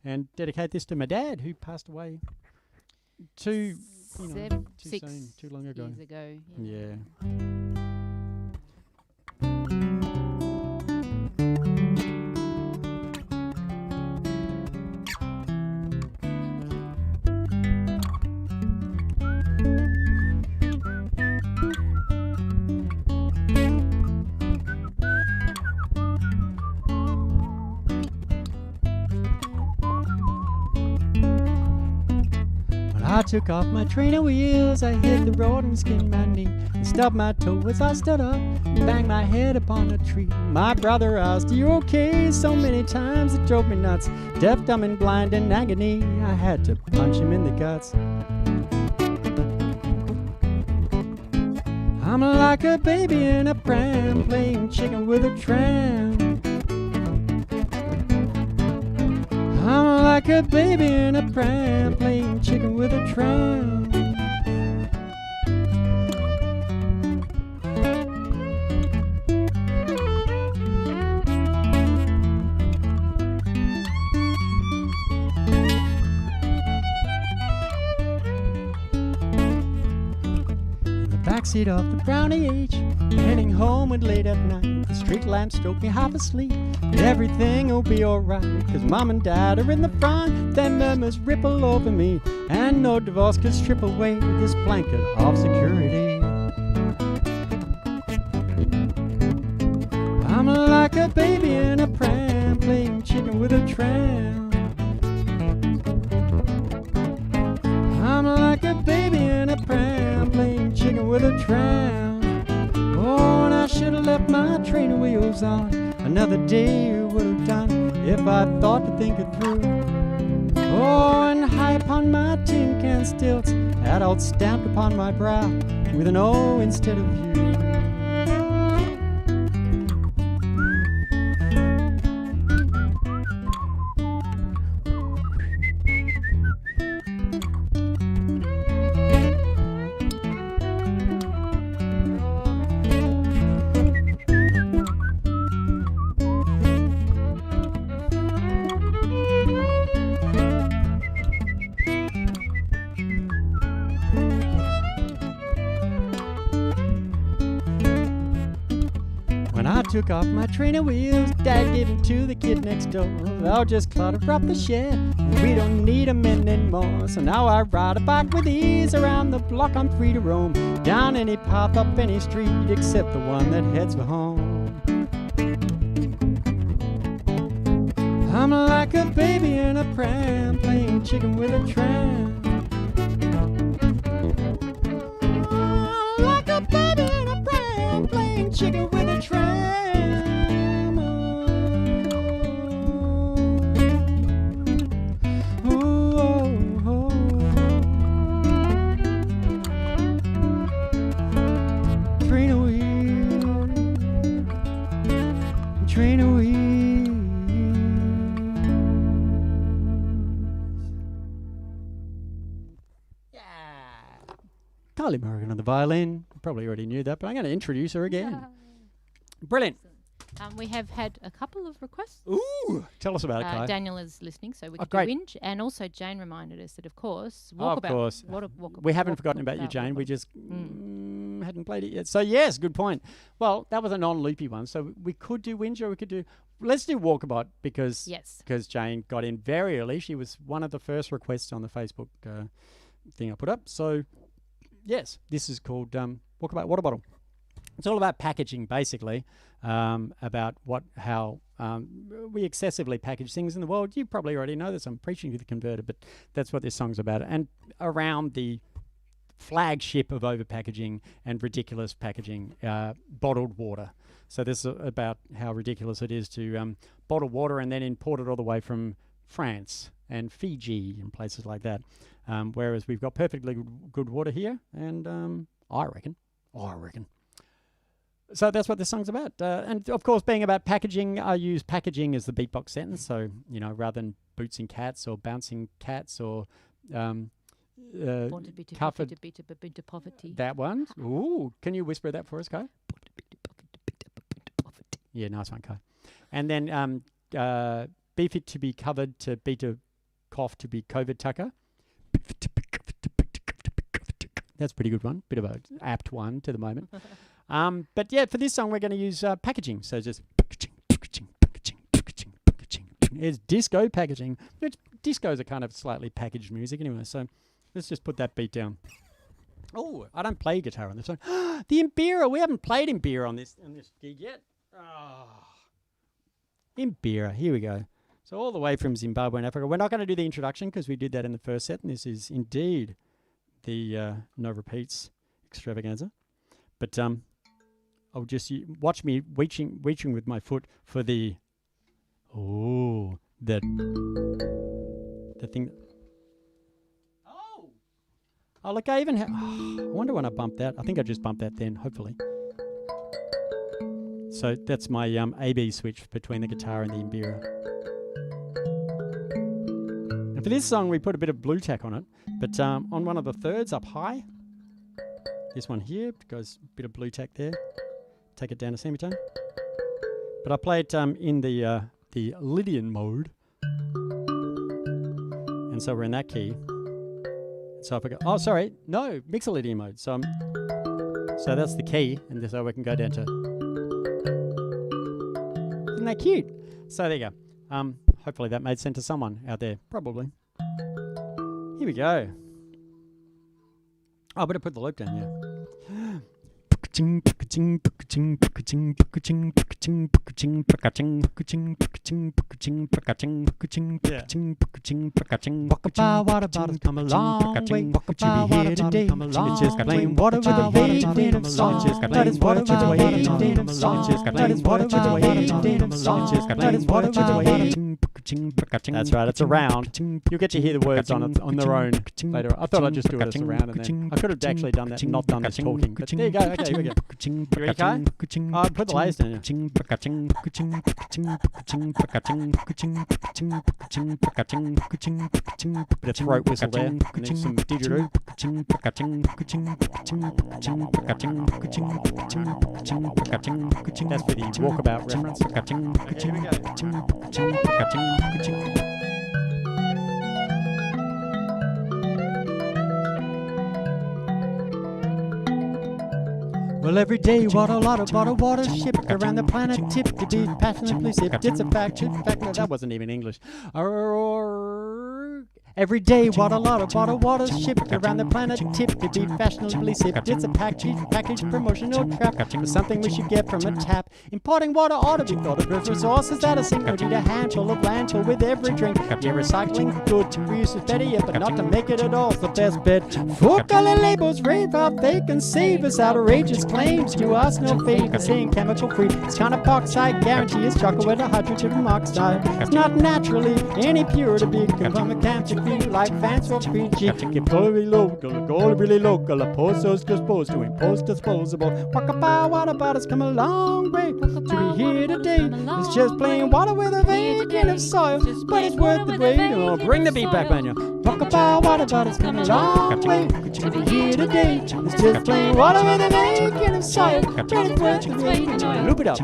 And dedicate this to my dad, who passed away too soon, too long ago. Years ago. Yeah. I took off my trainer wheels, I hit the road and skinned my knee, and stubbed my toe as I stood up, and banged my head upon a tree. My brother asked, "Are you okay?" So many times it drove me nuts. Deaf, dumb, and blind in agony, I had to punch him in the guts. I'm like a baby in a pram, playing chicken with a tram. I'm like a baby in a pram, playing chicken with a tram. In the backseat of the Brownie H, heading homeward late at night, the street lamps stroke me half asleep. Everything'll be alright, 'cause mom and dad are in the front. Their murmurs ripple over me, and no divorce could strip away this blanket of security. I'm like a baby in a pram, playing chicken with a tram. I'm like a baby in a pram, playing chicken with a tram. Oh, and I should have left my trainer wheels on. Another day would have done if I thought to think it through. Oh, and high upon my tin can stilts, adult stamped upon my brow, with an O instead of U. Took off my trainer wheels, Dad gave him to the kid next door. I'll just clutter up the shed, we don't need 'em anymore. So now I ride a bike with ease, around the block I'm free to roam, down any path, up any street, except the one that heads for home. I'm like a baby in a pram, playing chicken with a tram. I'm like a baby in a pram, playing chicken with a tram. Carly Morgan on the violin. Probably already knew that, but I'm going to introduce her again. Brilliant. We have had a couple of requests. Ooh, tell us about it, Kai. Daniel is listening, so we can great. do Whinge. And also Jane reminded us that, of course, Of course. We haven't forgotten about you, Jane. We just hadn't played it yet. So, yes, good point. Well, that was a non-loopy one. So we could do Whinge, or we could do... Let's do Walkabout because Jane got in very early. She was one of the first requests on the Facebook thing I put up. So... Yes, this is called Walkabout Waterbottle. It's all about packaging, basically, about how we excessively package things in the world. You probably already know this. I'm preaching to the converted, but that's what this song's about. And around the flagship of over-packaging and ridiculous packaging, bottled water. So this is about how ridiculous it is to bottle water and then import it all the way from France and Fiji and places like that. Whereas we've got perfectly good water here, and I reckon. So that's what this song's about. And of course, being about packaging, I use packaging as the beatbox sentence. So, you know, rather than bootsing cats or bouncing cats or covered poverty. That one. Ooh, can you whisper that for us, Kai? Yeah, nice one, Kai. And then beef it to be covered to beat a cough to be COVID tucker. That's a pretty good one. Bit of an apt one to the moment. But yeah, for this song, we're going to use packaging. So just packaging. It's disco packaging. Discos are kind of slightly packaged music anyway. So let's just put that beat down. Oh, I don't play guitar on this one. The Imbira. We haven't played Imbira on this gig yet. Oh. Imbira. Here we go. So all the way from Zimbabwe and Africa. We're not going to do the introduction because we did that in the first set, and this is indeed the no repeats extravaganza. But I'll just watch me reaching with my foot for the the thing. Oh, look, I even have. I wonder when I bumped that. I think I just bumped that then. Hopefully. So that's my A/B switch between the guitar and the Imbira. And for this song, we put a bit of blue tack on it, but on one of the thirds up high, this one here goes a bit of blue tack there. Take it down to semitone. But I play it in the Lydian mode, and so we're in that key. So if I go, Mixolydian mode. So that's the key, and so we can go down to. Isn't that cute? So there you go. Hopefully that made sense to someone out there. Probably. Here we go. Oh, I better put the loop down, yeah. Walkabout waterbottle, come a long way. Walkabout water today. It's just plain water with a wave in them song. That is water with a wave in them song. That is water with a wave in them song. That is water with a wave. That's right, it's a round. You'll get to hear the words on their own later. I thought I'd just do it as a round, and then I could have actually done that and not done this talking. But there you go. Okay, here we go. You ready, Kai? Put the layers down. Bit of throat whistle there, and then some didgeridoo. That's for the Walkabout reference. Okay, here we go. Well, every day, what a lot of bottled water shipped around the planet, tipped to be passionately sipped. It's a fact, no, that wasn't even English. Every day, what a lot of bottled water shipped around the planet, tipped to be fashionably sipped. It's a package promotional trap for something we should get from a tap. Importing water ought to be thought of as resources that are sink. We need a handful of landfill with every drink. Yeah, recycling good to reuse is better, yeah, but not to make it at all. The best bet. Full color labels, rave up, they can save us. Outrageous claims do us no favor. Saying chemical free, it's kind of oxide guarantee is chocolate with a hydrogen oxide. It's not naturally any pure to be from a cancer. Like fans for preaching, get really local, go really local, oppose those disposed to impose disposable. Walkabout Waterbottle's come a long way to be here today. It's just plain water with a vein of soil, but it's worth the wait. Oh, bring the beat back, man. Walkabout Waterbottle's come a long way to be here today. It's just plain water with a vein of soil, but it's worth the wait. Loop it up.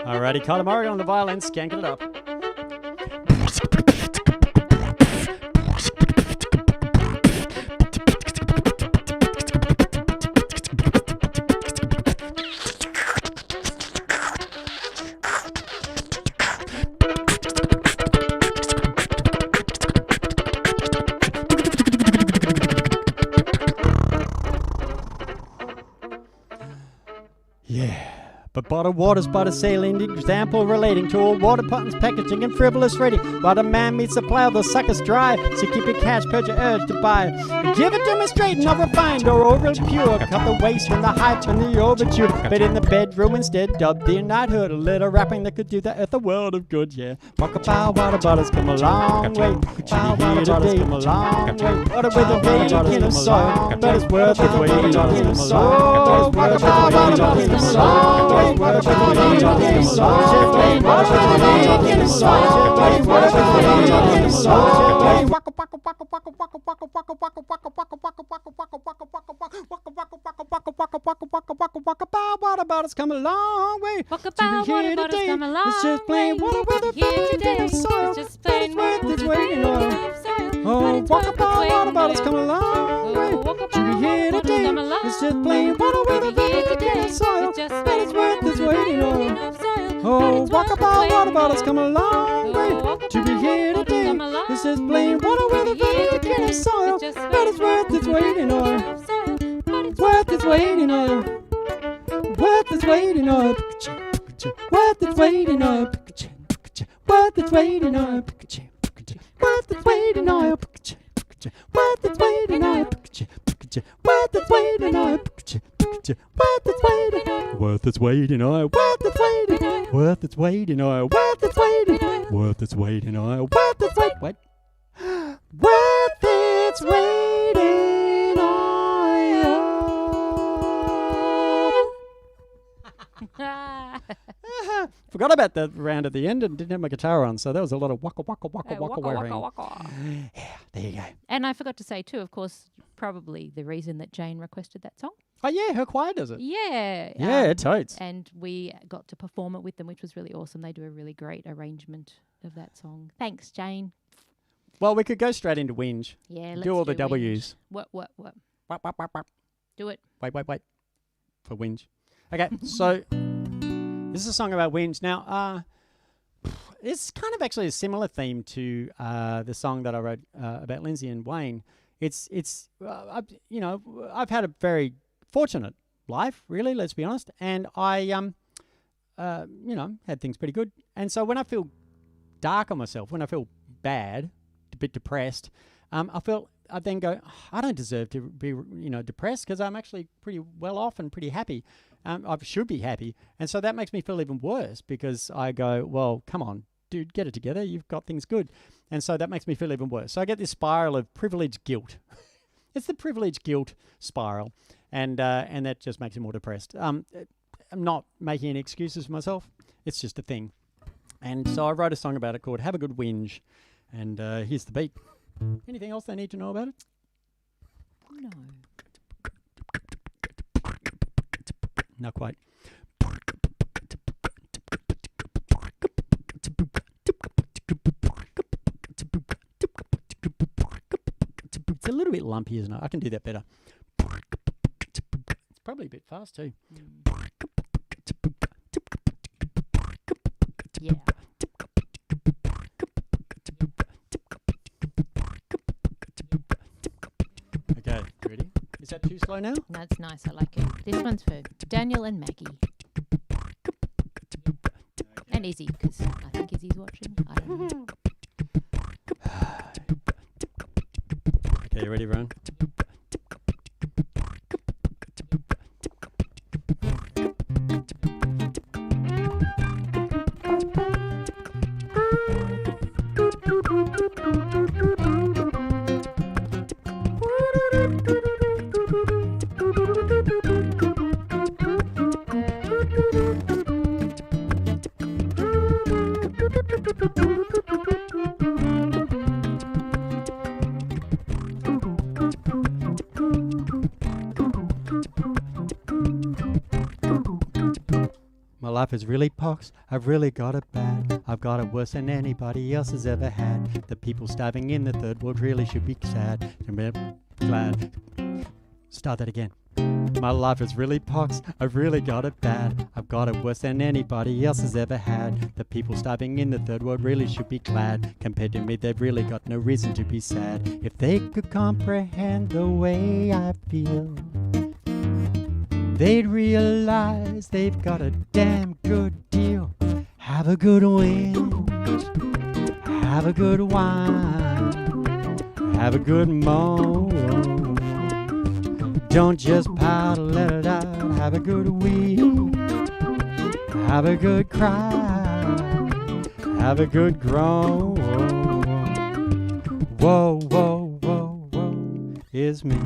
Alrighty, Katamari on the violin, skanking it up. But bottled water's but a salient example relating to all water patterns, packaging, and frivolous ready. While the man meets the plow, the suckers dry. So keep your cash, purge your urge to buy. Give it demonstrate, not refined or overly pure. Cut the waste and the hype and the overture. But in the bedroom instead, dubbed the knighthood. A little rapping that could do the earth a world of good, yeah. Walkabout Waterbottle's come a long way. Walkabout Waterbottle's come a long way. Water with a vein in the soil, but it's worth it. Waterbottle's come a long way. Walkabout Waterbottle's come a long way. Water with a vein in the soil, water with a vein in the soil, water with a vein in the soil. Walkabout Waterbottle's come a long way. Walkabout Waterbottle's come a long way. It's just plain water with a vein in the soil. It's just plain water with a vein in the soil. Oh, Walkabout Waterbottle's come a long way. To be here today, it's just plain water with a vein in the soil. But it's worth its weight in oil. Oh, Walkabout Waterbottle's come a long way to be here today. It's just plain water with a vein in the soil. But it's worth its weight in oil. Worth its weight in oil. Worth its weight in oil. Worth its weight in oil. Worth its weight in oil. Worth its weight in oil. Worth its weight in oil. Worth its weight in oil. Worth its weight in oil. Worth its weight in oil. Worth its weight in oil. Worth its weight in oil. Worth its weight in oil. Worth its weight in oil. Worth its weight. What? Worth its weight in oil. Forgot about that round at the end and didn't have my guitar on, so that was a lot of waka waka waka waka wearing. Yeah, there you go. And I forgot to say too, of course, probably the reason that Jane requested that song. Oh yeah, her choir does it. Yeah. Yeah, totes. And we got to perform it with them, which was really awesome. They do a really great arrangement of that song. Thanks, Jane. Well, we could go straight into Whinge. Yeah, let's do all the Whinge. W's. What? Wap, wap, wap, wap. Do it. Wait. For Whinge. Okay, so this is a song about Whinge. Now, it's kind of actually a similar theme to the song that I wrote about Lindsay and Wayne. I've had a very fortunate life, really, let's be honest. And I, had things pretty good. And so when I feel dark on myself, when I feel bad, a bit depressed, I then go, I don't deserve to be, depressed because I'm actually pretty well off and pretty happy. I should be happy. And so that makes me feel even worse because I go, well, come on, dude, get it together. You've got things good. And so that makes me feel even worse. So I get this spiral of privilege guilt. It's the privilege guilt spiral. And that just makes me more depressed. I'm not making any excuses for myself. It's just a thing. And so I wrote a song about it called Have a Good Whinge. And here's the beat. Anything else they need to know about it? No. Not quite. It's a little bit lumpy, isn't it? I can do that better. It's probably a bit fast too. Yeah. Okay, ready? Is that too slow now? That's nice. I like it. This one's for Daniel and Maggie. And Izzy, because I think Izzy's watching. I don't know. Okay, you ready, everyone? My life is really pox, I've really got it bad. I've got it worse than anybody else has ever had. The people starving in the third world really should be sad. Glad. Start that again. My life is really pox, I've really got it bad. I've got it worse than anybody else has ever had. The people starving in the third world really should be glad. Compared to me, they've really got no reason to be sad. If they could comprehend the way I feel, they'd realize they've got a damn good deal. Have a good whinge, have a good wine, have a good moan. Don't just paddle, let it out. Have a good weep, have a good cry, have a good groan. Whoa, whoa, whoa, whoa, is me.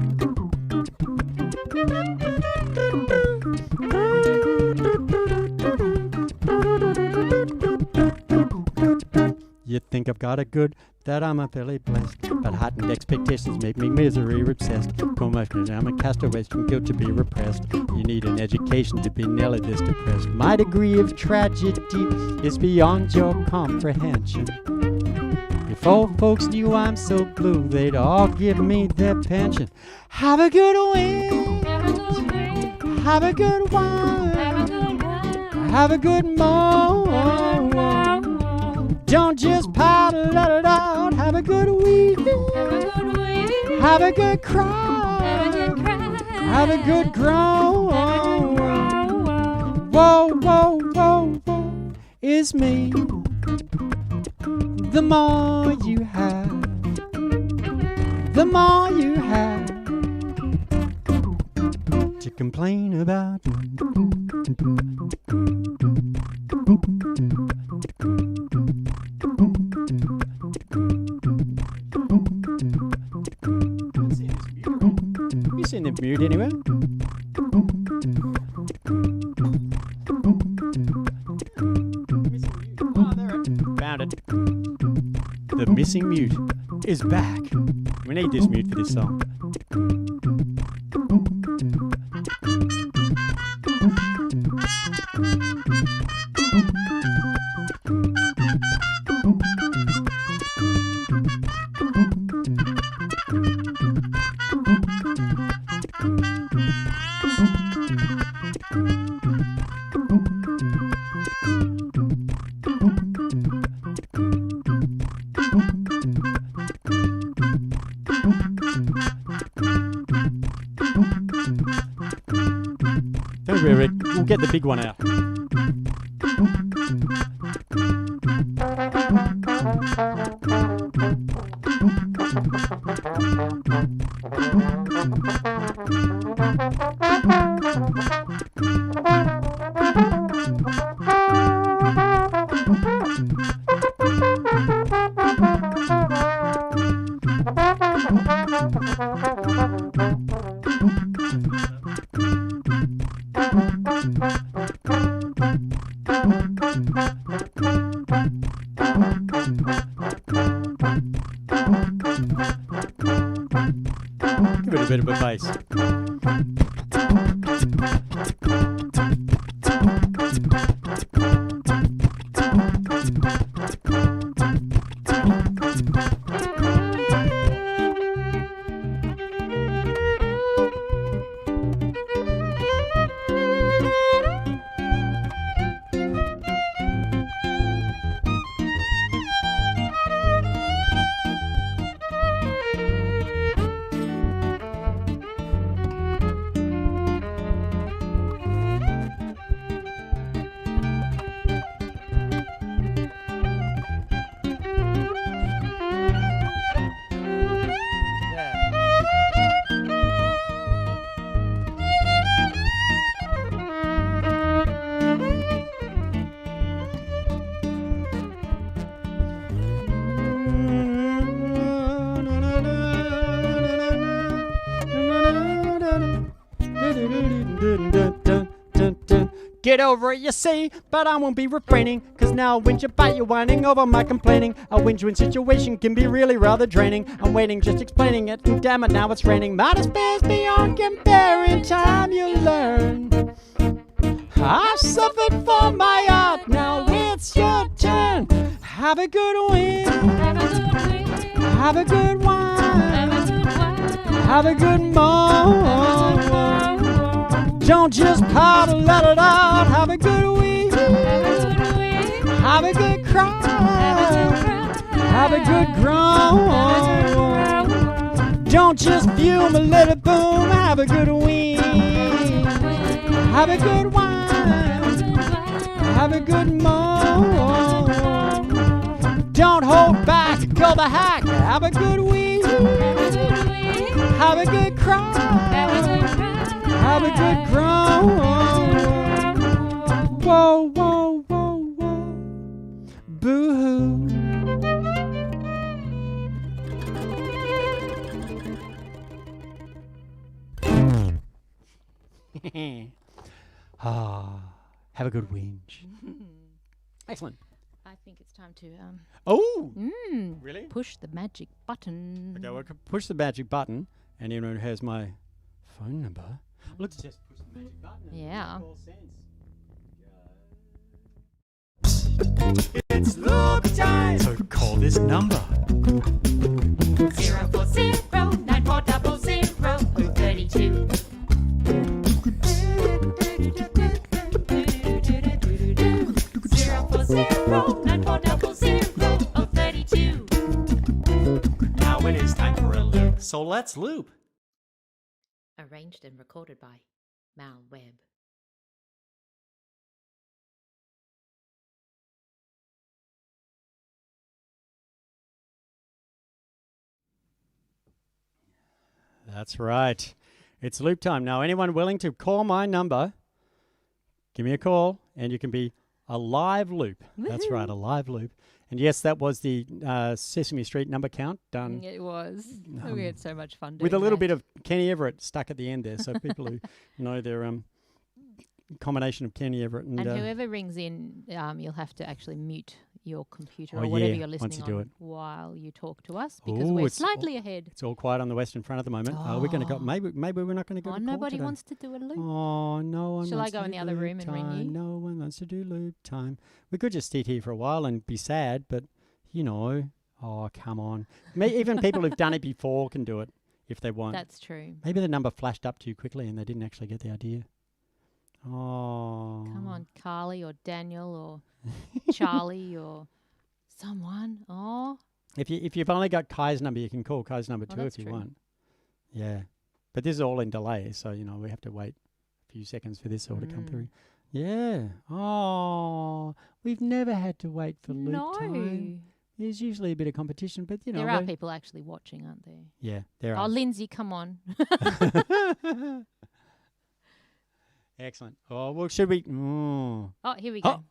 You think I've got it good, that I'm a fairly blessed, but heightened expectations make me misery obsessed. Commotion, I'm a castaway from guilt to be repressed. You need an education to be nearly this depressed. My degree of tragedy is beyond your comprehension. If old folks knew I'm so blue, they'd all give me their pension. Have a good whinge, have a good wine, have a good moan. Don't just paddle, let it out. Have a good weep, have a good cry, have a good groan. Whoa, whoa, whoa, whoa, is me. The more you have, the more you have to complain about. You seen it mute anywhere? Found it. The missing mute is back. We need this mute for this song. Don't worry, Rick. We'll get the big one out. Give it a bit of a bass. Get over it, you see, but I won't be refraining, cause now I'll whinge about you whining over my complaining. A whinge when situation can be really rather draining. I'm waiting, just explaining it, and damn it, now it's raining. My despair's beyond comparing, time you learn. I've suffered for my art, now it's your turn. Have a good win, have a good wine, have a good moan. Don't just pout and let it out. Have a good week. Have a good cry. Have a good groan. Don't just fume and let it boom. Have a good week. Have a good wine. Have a good moan. Don't hold back. Go the hack. Have a good week. Have a good cry. Have a good groan. Whoa, whoa, whoa, whoa. Boo-hoo. Have a good whinge. Excellent. I think it's time to Oh! Really? push the magic button. Okay, well, I can push the magic button, and everyone who has my phone number. Let's just push the magic button. Yeah. It's loop time. So call this number. 040-9400-032. 040-9400-032. Now it is time for a loop. So let's loop. Arranged and recorded by Mal Webb. That's right. It's loop time. Now, anyone willing to call my number, give me a call, and you can be a live loop. Woo-hoo. That's right, a live loop. And yes, that was the Sesame Street number count done. It was. We had so much fun doing with a little that. bit of Kenny Everett stuck at the end there, so people who know their combination of Kenny Everett and whoever rings in, you'll have to actually mute your computer Oh, or whatever yeah, you're once listening you do on it. while you talk to us because Ooh, we're it's slightly ahead. It's all quiet on the Western Front at the moment. We're going to go. Maybe we're not going to go. Oh, to call nobody today. wants to do a loop. Oh, no one. Shall I wants go to in do the other loop room and ring time. you? No one wants to do loop time. We could just sit here for a while and be sad, but you know, oh come on. Even people who've done it before can do it if they want. That's true. Maybe the number flashed up too quickly and they didn't actually get the idea. Oh. Come on, Carly or Daniel or Charlie or someone. Oh. If you've only got Kai's number, you can call Kai's number 2 if you true. want. Yeah. But this is all in delay, so you know, we have to wait a few seconds for this all to come through. Yeah. Oh, we've never had to wait for loop time. There's usually a bit of competition, but you know. There are people actually watching, aren't there? Yeah, there Oh, are. Lindsay, come on. Excellent. Oh, well, should we? Oh, Here we go.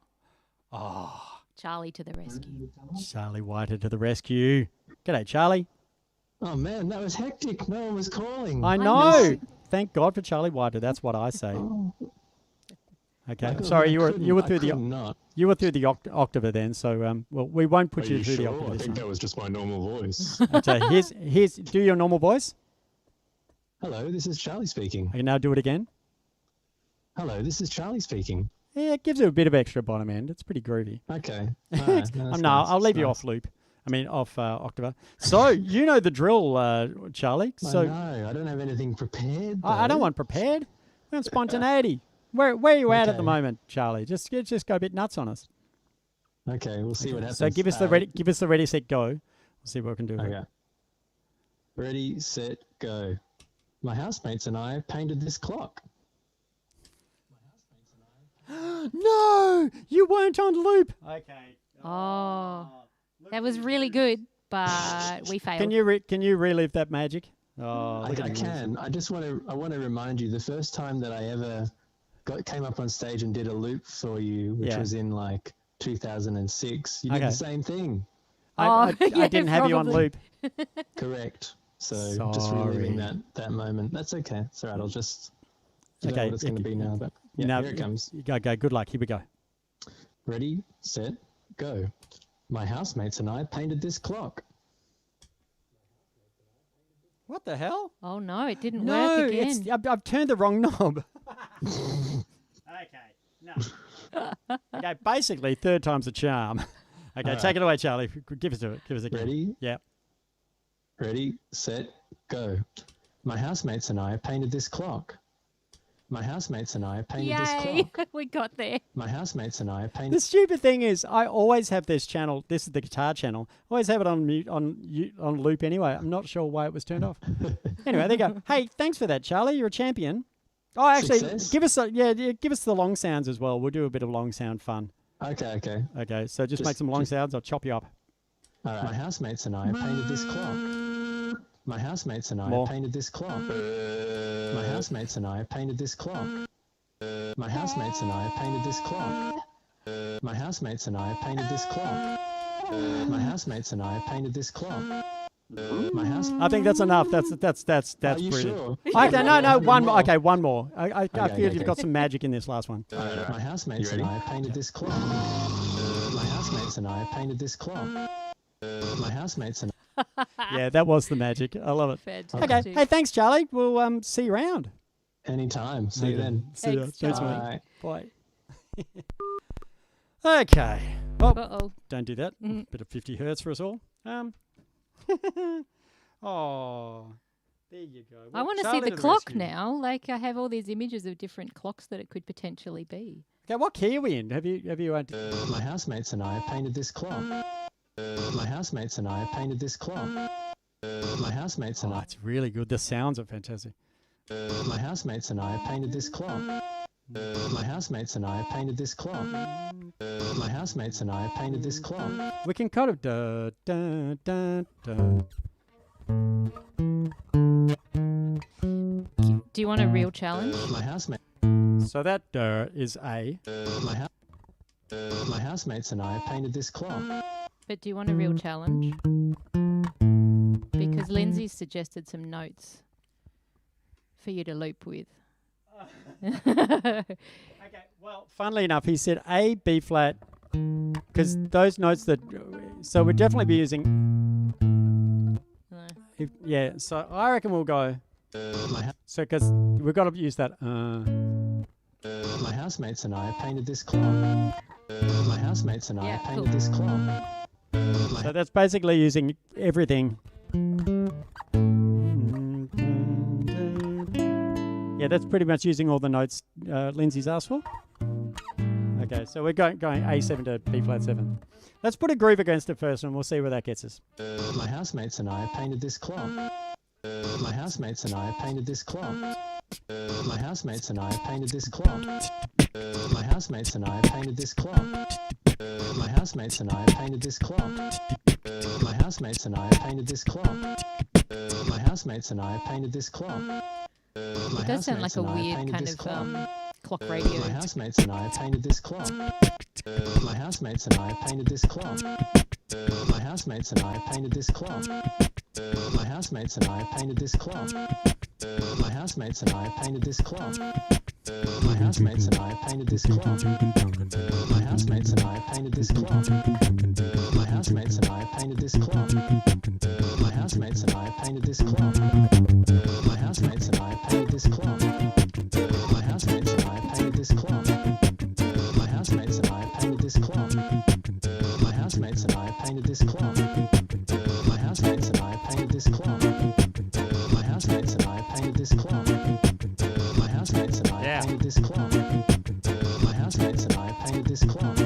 oh, Charlie to the rescue. Charlie Whiter to the rescue. G'day, Charlie. Oh man, that was hectic. No one was calling. I know. Thank God for Charlie Whiter. That's what I say. Okay. Sorry, you were through the octava then. So well, we won't put you through the octava. I think that was just my normal voice. Okay. Here's do your normal voice. Hello, this is Charlie speaking. Okay, now do it again. Hello, this is Charlie speaking. Yeah, it gives it a bit of extra bottom end. It's pretty groovy. Okay. All right. I'll leave you off loop. I mean, off octava. So you know the drill, Charlie. So I don't have anything prepared. I don't want prepared. We want spontaneity. Where are you at the Okay. moment, Charlie? Just go a bit nuts on us. Okay, we'll see what happens. So give us the ready, set, go. We'll see what we can do. Okay. Ready, set, go. My housemates and I painted this clock. No, you weren't on loop. Okay. Oh, that was really good, but we failed. Can you relive that magic? Oh, I can. I want to remind you the first time that I ever came up on stage and did a loop for you, which was in like 2006. You did the same thing. I didn't have you on loop. Correct. So just reliving that moment. That's okay. It's all right. I'll just know what it's going to be now. But here it comes. Go. Good luck. Here we go. Ready, set, go. My housemates and I painted this clock. What the hell? Oh no, it didn't work again. I've turned the wrong knob. Okay. No. Okay. Basically, third time's a charm. Okay, take it away, Charlie. Give us it. Give us a go. Ready? Yeah. Ready, set, go. My housemates and I painted this clock. My housemates and I painted this clock. We got there. My housemates and I painted. The stupid thing is, I always have this channel. This is the guitar channel. I always have it on mute, on loop. Anyway, I'm not sure why it was turned off. Anyway, there you go. Hey, thanks for that, Charlie. You're a champion. Oh, actually, Success. give us the long sounds as well. We'll do a bit of long sound fun. Okay. Okay, so just make some long sounds. I'll chop you up. All right. My housemates and I painted this clock. My housemates and I painted this clock. My housemates and I painted this clock. My housemates and I painted this clock. My housemates and I painted this clock. My housemates and I painted this clock. I think that's enough. That's Are you brilliant. sure? Okay, no, one more. Okay, one more. I feel you've got some magic in this last one. My housemates and I painted this clock. My housemates and I painted this clock. My housemates and Yeah, that was the magic. I love it. Fantastic. Okay, hey, thanks, Charlie. We'll see you around. anytime. See you then. See you. Thanks, Thanks, Charlie. mate. Bye. Okay. Oh, Uh-oh. don't do that. Bit of 50 hertz for us all. Oh, there you go. I want to see Charlie the to clock rescue. now. Like I have all these images of different clocks that it could potentially be. Okay, what key are we in? Have you? My housemates and I painted this clock. My housemates and I painted this clock. My housemates and Oh, I. it's really good. The sounds are fantastic. My housemates and I painted this clock. My housemates and I painted this clock. My housemates and I painted this clock. We can kind of da da da da. Do you want a real challenge? My housemate. So that is A. My housemates and I painted this clock. But do you want a real challenge? Because Lindsay suggested some notes for you to loop with. Okay, well, funnily enough, he said A, B flat, Because those notes that... So we'd definitely be using... No. Yeah, so I reckon we'll go... So because we've got to use that... My housemates and I painted this clock. My housemates and I painted this clock. So that's basically using everything. Yeah, that's pretty much using all the notes Lindsay's asked for. Okay, so we're going A7 to B flat 7. Let's put a groove against it first and we'll see where that gets us. My housemates and I painted this clock. My housemates and I painted this clock. My housemates and I painted this clock. My housemates and I painted this clock. My housemates and I painted this clock. My housemates and I painted this clock. My housemates and I painted this clock. It does sound like a weird kind of clock radio. My housemates and I painted this clock. My housemates and I painted this clock. My housemates and I painted this clock. My housemates and I painted this clock. My housemates and I painted this clock. My housemates and I painted this clock. My housemates and I painted this clock. My housemates and I painted this clock. My housemates and I painted this clock. My housemates and I painted this clock. My housemates and I painted this clock. My housemates and I painted this clock. My housemates and I painted this clock. My housemates and I painted this clock. My housemates and I painted this clock. My housemates and I painted this clock. My housemates and I painted this clock.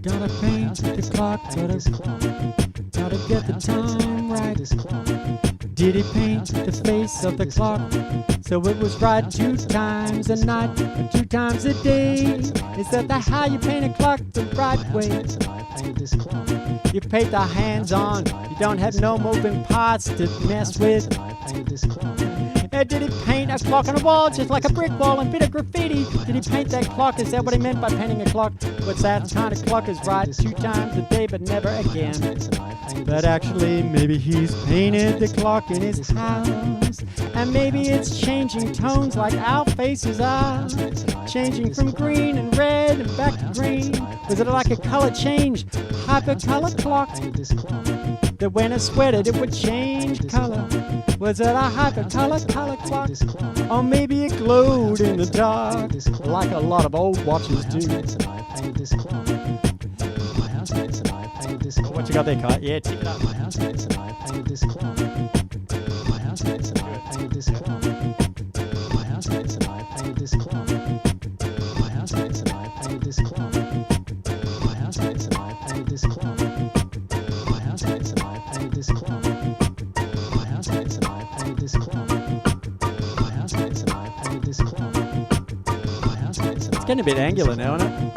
Gotta paint the clock, gotta get the time right. Did he paint the face of the clock so it was right 2 times a night, 2 times a day? Is that how you paint a clock the right way? You paint the hands on, you don't have no moving parts to mess with. Did he paint a clock on a wall just like a brick wall and bit of graffiti? Did he paint that clock? Is that what he meant by painting a clock? What's that kind of clock is right 2 times a day but never again? But actually maybe he's painted the clock in his house, and maybe it's changing tones like our faces are, changing from green and red and back to green. Was it like a color change, hypercolor clock, that when it sweated it would change color? Was it a hypercolor color clock? Or maybe it glowed in the dark like a lot of old watches do. What you got there, Kai? Yeah, tip it up. My housemates and I painted this clock. My housemates and I painted this clock. My housemates and I painted this clock. My housemates and I painted this clock. My housemates and I painted this clock. My housemates and I painted this clock. My housemates and I painted this clock. My housemates and I painted this clock. My housemates and I It's getting a bit angular now, isn't it?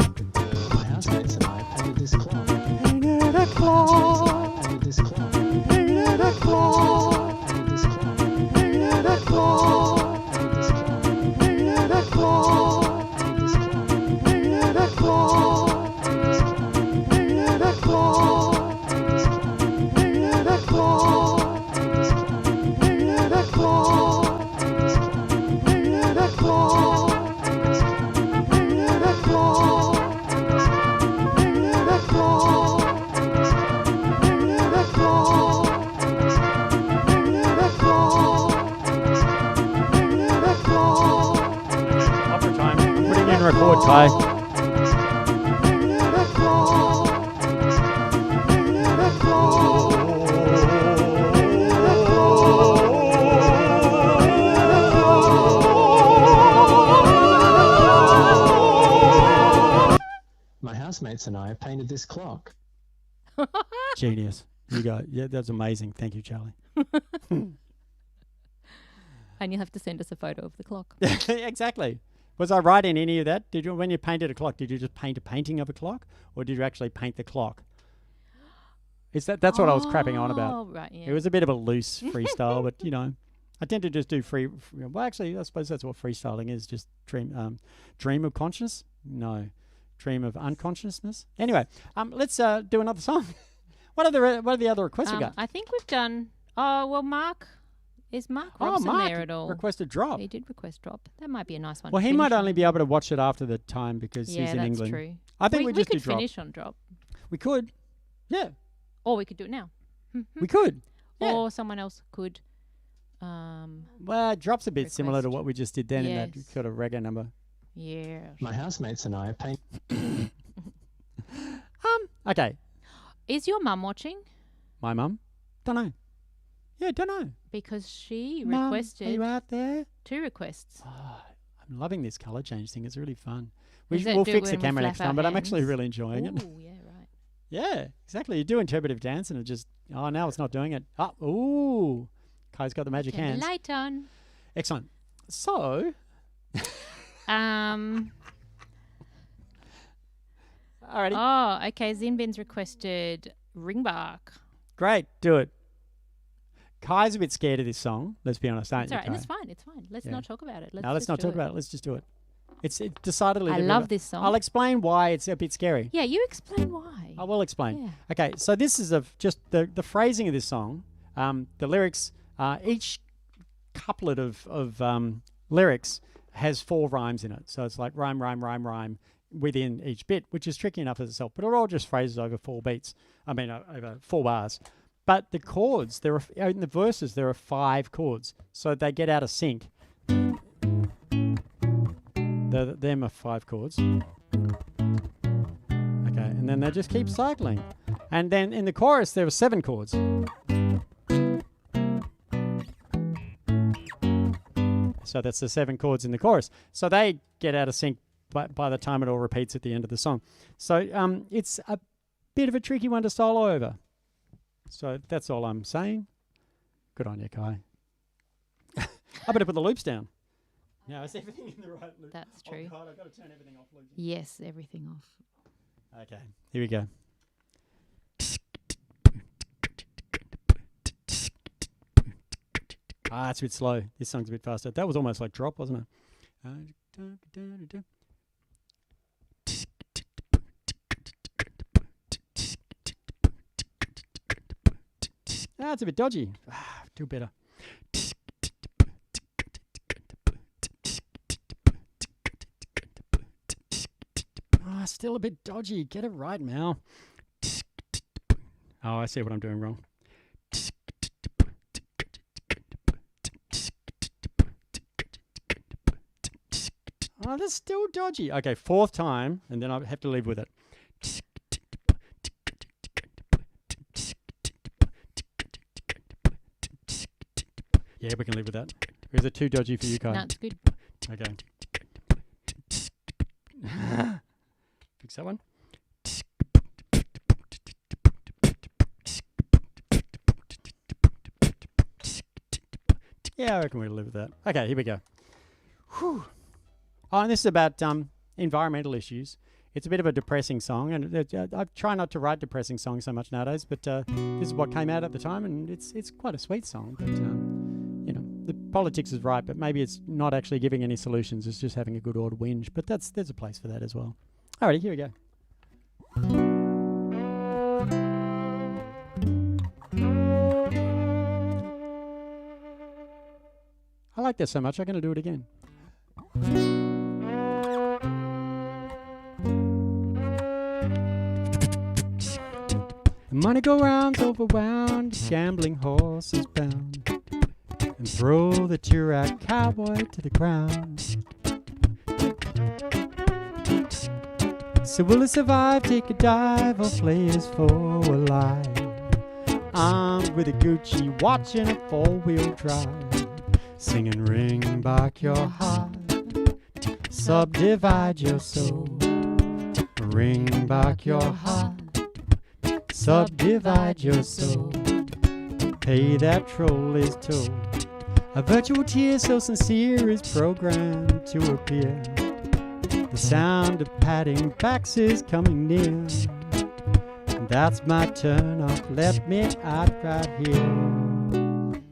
My housemates and I painted this clock. Painted a clock, Painted this clock. painted a clock, Painted this clock. painted a clock, Painted this clock. painted a clock, Painted this clock. painted a clock, painted a clock, painted a clock, painted a clock, painted a clock, painted a clock. Opera time. I'm putting in record, Kai. My housemates and I painted this clock. Genius. You go. Yeah, that's amazing. Thank you, Charlie. And you'll have to send us a photo of the clock. Exactly. Was I right in any of that? Did you, when you painted a clock, did you just paint a painting of a clock, or did you actually paint the clock? That's what I was crapping on about. Oh, right, yeah. It was a bit of a loose freestyle, but you know, I tend to just do well, actually, I suppose that's what freestyling is. Just dream of consciousness. No, dream of unconsciousness. Anyway, let's do another song. What are the other requests we got? I think we've done. Oh well, Mark. Is Mark Robson Mark there at all? requested drop. He did request drop. That might be a nice one. Well, to he finish might on. only be able to watch it after the time because he's in that's England. true. I think we just could do drop. finish on drop. We could. Yeah, Or we could do it now. we could. Yeah. Or someone else could. Well, it drops a bit similar to request. what we just did then in that Yes. sort of reggae number. Yeah. My housemates and I have painted. Okay. Is your mum watching? My mum? Don't know. Yeah, don't know. Because she Mum, are requested you out there? 2 requests. Oh, I'm loving this colour change thing. It's really fun. Is it We'll do fix the when we camera flap next our time, but I'm actually hands? really enjoying it. Ooh, yeah, right. Yeah, exactly. You do interpretive dance and it just, now it's not doing it. Oh, ooh. Kai's got the magic Turn hands. the light on. Excellent. So, Um. alrighty. Oh, okay. Zinbin's requested Ringbark. Great. Do it. Kai's a bit scared of this song. Let's be honest, aren't It's you, all right, and Kai? it's fine. It's fine. Let's Yeah. not talk about it. No, let's not talk about it. Let's just do it. It's decidedly. I the love river. this song. I'll explain why it's a bit scary. Yeah, you explain why. I will explain. Yeah. Okay, so this is just the phrasing of this song. The lyrics, each couplet of lyrics has 4 rhymes in it. So it's like rhyme, rhyme, rhyme, rhyme within each bit, which is tricky enough as itself. But it all just phrases over 4 beats. Over 4 bars. But the chords, in the verses, there are 5 chords. So they get out of sync. Them are 5 chords. Okay, and then they just keep cycling. And then in the chorus, there are 7 chords. So that's the 7 chords in the chorus. So they get out of sync by the time it all repeats at the end of the song. So it's a bit of a tricky one to solo over. So that's all I'm saying. Good on you, Kai. I better put the loops down. Now, is everything in the right loop? That's true. Oh, God, I've got to turn everything off. Loops. Yes, everything off. Okay, here we go. It's a bit slow. This song's a bit faster. That was almost like drop, wasn't it? It's a bit dodgy. Do better. Still a bit dodgy. Get it right, Mal. Oh, I see what I'm doing wrong. Oh, that's still dodgy. Okay, 4th time, and then I have to live with it. Yeah, we can live with that. Or is it too dodgy for you, Kai? No, it's good. Okay. Fix that one. Yeah, I reckon we'll live with that. Okay, here we go. Whew. Oh, and this is about environmental issues. It's a bit of a depressing song, and I try not to write depressing songs so much nowadays, but this is what came out at the time, and it's quite a sweet song. But, the politics is right, but maybe it's not actually giving any solutions. It's just having a good old whinge. But there's a place for that as well. Alrighty, here we go. I like that so much, I'm going to do it again. The money go rounds overwound, the gambling horse is bound, and throw the tear-eyed cowboy to the ground. So will it survive, take a dive, or play his foe alive? Armed with a Gucci watch and a 4-wheel drive, singing Ringbark your heart, subdivide your soul. Ringbark your heart, subdivide your soul. Pay that troll his toll. A virtual tear so sincere is programmed to appear. The sound of padding backs is coming near. That's my turn off, let me out right here.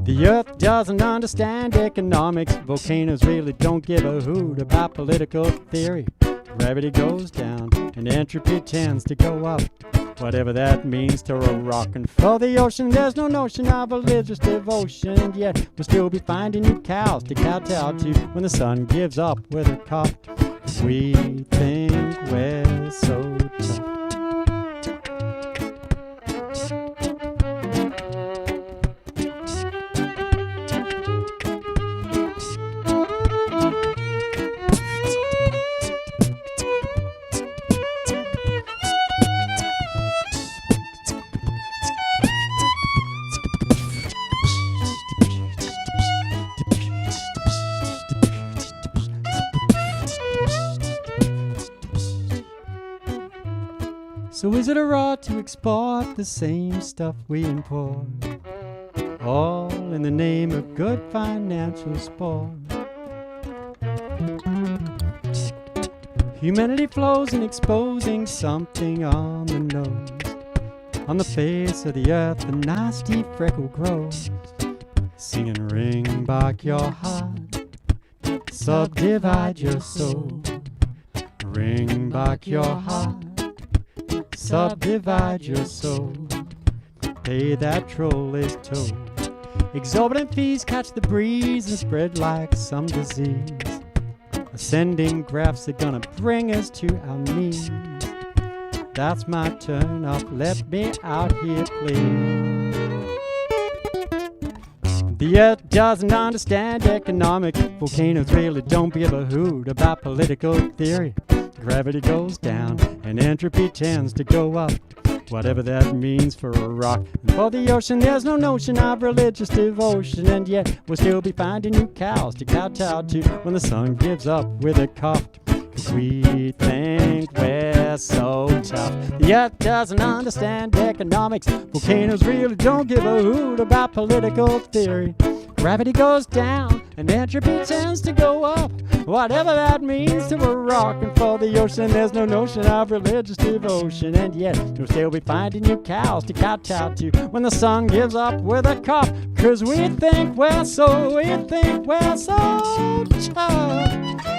The earth doesn't understand economics. Volcanoes really don't give a hoot about political theory. Gravity goes down and entropy tends to go up, whatever that means to a rock. And for the ocean there's no notion of religious devotion, and yet we'll still be finding new cows to kowtow to when the sun gives up with a cough. We think we're so tough. So is it a rot to export the same stuff we import? All in the name of good financial sport. Humanity flows in exposing something on the nose. On the face of the earth, the nasty freckle grows. Singing Ringbark your heart, subdivide your soul. Ringbark your heart, subdivide your soul. Pay that troll his toll. Exorbitant fees catch the breeze and spread like some disease. Ascending graphs are gonna bring us to our knees. That's my turn off, let me out here please. The earth doesn't understand economics. Volcanoes really don't give a hoot about political theory. Gravity goes down and entropy tends to go up, whatever that means for a rock. And for the ocean there's no notion of religious devotion, and yet we'll still be finding new cows to kowtow to when the sun gives up with a cough. 'Cause we think we're so tough. The earth doesn't understand economics. Volcanoes really don't give a hoot about political theory. Gravity goes down and entropy tends to go up, whatever that means to a rock. And for the ocean there's no notion of religious devotion, and yet we'll still be finding new cows to kowtow to when the sun gives up with a cough. 'Cause we think we're so tough.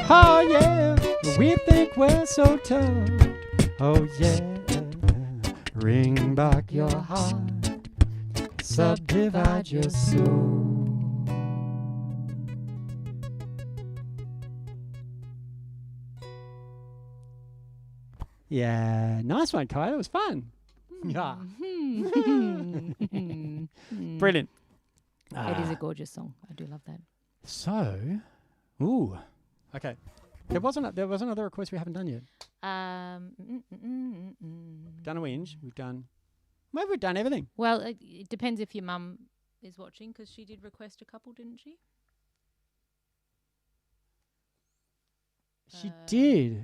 Oh yeah, we think we're so tough. Oh yeah, Ringbark your heart, subdivide your soul. Yeah, nice one, Kai. That was fun. Yeah. Brilliant. It is a gorgeous song. I do love that. So, okay. There was another request we haven't done yet. Done a whinge. We've done everything. Well, it depends if your mum is watching, because she did request a couple, didn't she? She did.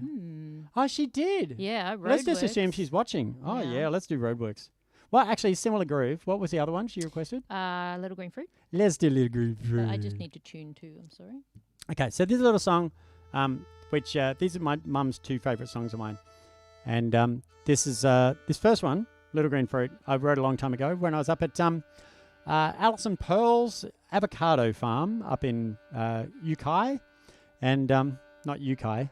Oh, she did. Yeah, Roadworks. Let's just assume she's watching. Oh, yeah, let's do Roadworks. Well, actually, similar groove. What was the other one she requested? Little Green Fruit. Let's do Little Green Fruit. I just need to tune too, I'm sorry. Okay, so this is a little song, which these are my mum's two favourite songs of mine. And this is this first one, Little Green Fruit, I wrote a long time ago when I was up at Alison Pearl's avocado farm up in Ukai. And not Ukai.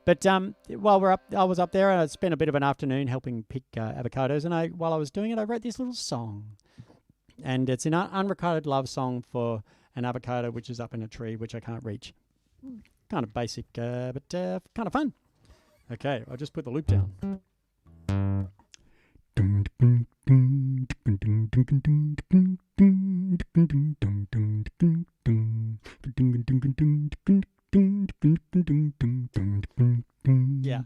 But while I was up there, and I spent a bit of an afternoon helping pick avocados. And while I was doing it, I wrote this little song. And it's an unrecorded love song for an avocado which is up in a tree which I can't reach. Kind of basic, but kind of fun. Okay, I'll just put the loop down. Yeah.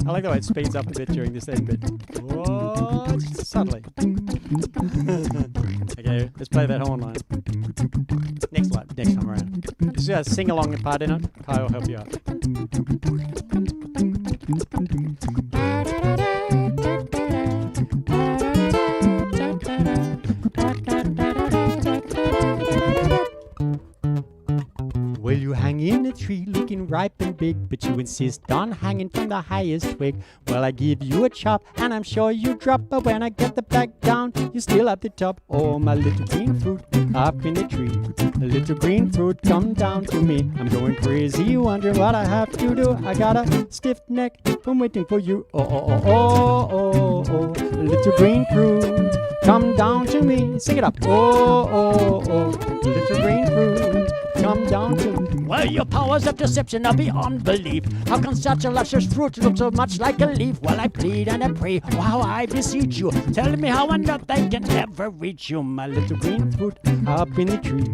I like the way it speeds up a bit during this end bit. Whoa, subtly. Okay, Just play that horn line. Next time around. Just a sing-along part in it. Kai will help you out. Well, you hang in a tree looking ripe and big, but you insist on hanging from the highest twig. Well, I give you a chop, and I'm sure you drop, but when I get the back down, you're still at the top. Oh, my little green fruit up in the tree. A little green fruit, come down to me. I'm going crazy, wondering what I have to do. I got a stiff neck from waiting for you. Oh, oh, oh, oh, oh, oh. A little green fruit, come down to me. Sing it up. Oh, oh, oh. A little green fruit, come down to me. Well, your powers of deception are beyond belief. How can such a luscious fruit look so much like a leaf? Well, I plead and I pray, oh, how I beseech you. Tell me how and nothing can ever reach you. My little green fruit up in the tree.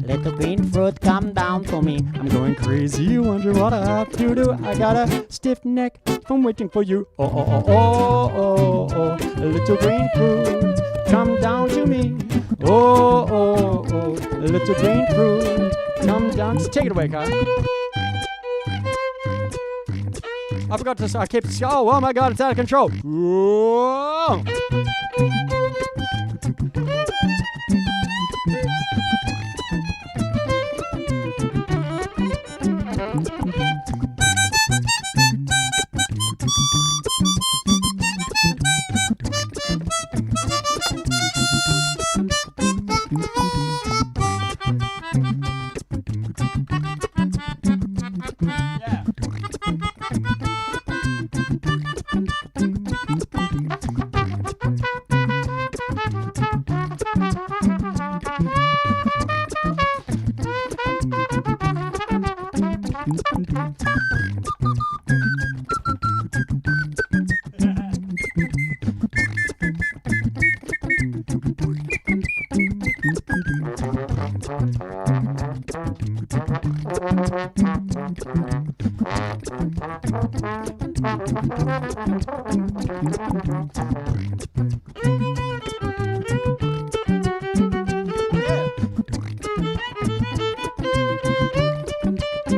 Little green fruit, come down to me. I'm going crazy, wonder what I have to do. I got a stiff neck from waiting for you. Oh, oh, oh, oh, oh, oh. A little green fruit, come down to me. Oh, oh, oh. A little green fruit, come down. Just take it away, Kai. I forgot to. I kept. Oh my God! It's out of control. Whoa.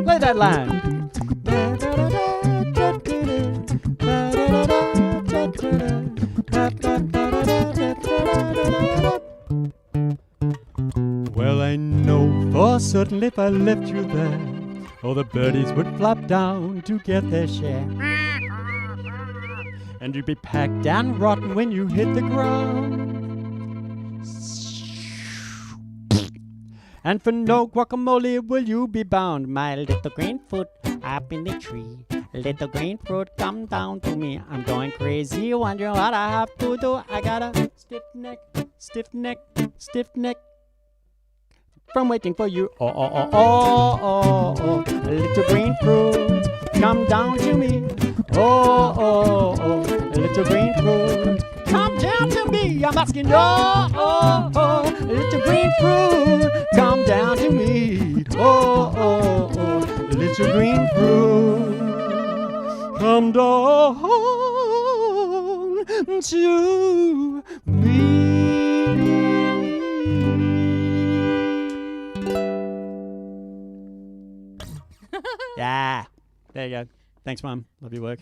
Play that line. Well, I know for certain if I left you there, all the birdies would flop down to get their share. And you'd be packed and rotten when you hit the ground. And for no guacamole will you be bound. My little green fruit up in the tree. Little green fruit, come down to me. I'm going crazy, wondering what I have to do. I got a stiff neck, stiff neck, stiff neck from waiting for you. Oh, oh, oh, oh, oh, oh. A little green fruit, come down to me. Oh, oh, oh. A little green fruit, come down to me. I'm asking, oh, oh, oh. A little green fruit, come down to me. Oh, oh, oh. A little green fruit, come down to me. Yeah. There you go. Thanks, Mum. Love your work.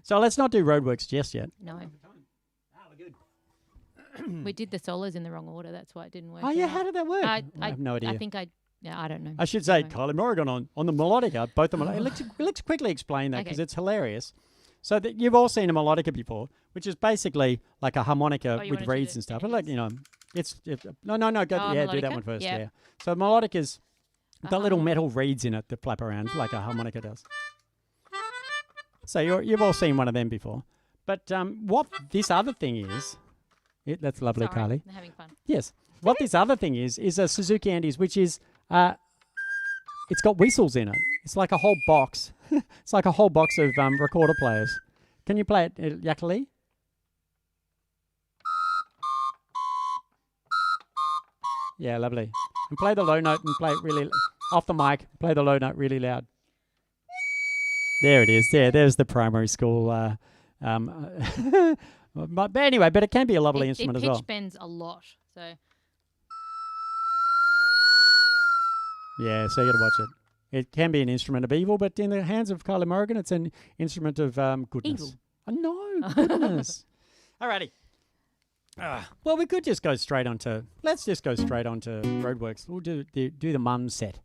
So let's not do Roadworks just yet. No. We're good. We did the solos in the wrong order. That's why it didn't work. Oh, yeah. out. How did that work? I have no idea. I think I don't know. I should say Anyway. Kylie Morrigan on the melodica, both the melodica. Let's quickly explain that because Okay. it's hilarious. So that you've all seen a melodica before, which is basically like a harmonica you with wanted to reeds do and stuff. it But like, you know, no, go, Oh, yeah, do that melodica? one first. Yeah. Yeah. So melodica's the little Uh-huh. metal reeds in it that flap around like a harmonica does. So you've all seen one of them before. But what this other thing is, that's lovely, Sorry, Carly. I'm having fun. Yes. What this other thing is a Suzuki Andes, which is, it's got whistles in it. It's like a whole box. It's like a whole box of recorder players. Can you play it, Yakali? Yeah, lovely. And play the low note and play it really off the mic. Play the low note really loud. There it is. There's the primary school. But anyway, but it can be a lovely instrument as well. It pitch bends a lot. So Yeah, so you got to watch it. It can be an instrument of evil, but in the hands of Kylie Morgan, it's an instrument of goodness. Evil. No, goodness. Alrighty. Well, we could just go straight onto. Let's just go straight onto Roadworks. We'll do the mum set.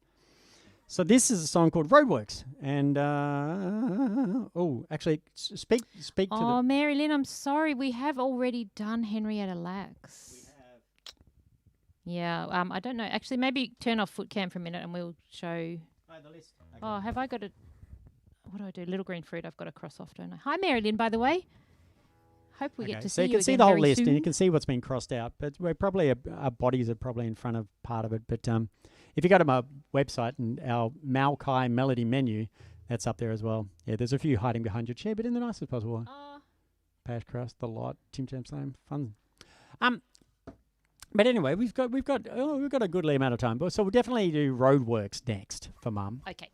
So this is a song called Roadworks, and actually, speak to the. Oh, Mary Lynn, I'm sorry. We have already done Henrietta Lacks. Yeah, I don't know. Actually, maybe turn off foot cam for a minute and we'll show. Oh, the list. Okay. Oh, have I got a... What do I do? Little green fruit I've got to cross off, don't I? Hi, Mary Lynn, by the way. Hope we get to see you So you can again see the whole very list soon. and you can see what's been crossed out. But we're probably our bodies are probably in front of part of it. But if you go to my website and our Maokai melody menu, that's up there as well. Yeah, there's a few hiding behind your chair, but in the nicest possible way. Pash Crust, The Lot, Tam Slam, fun. But anyway, we've got a goodly amount of time. So we'll definitely do Roadworks next for Mum. Okay.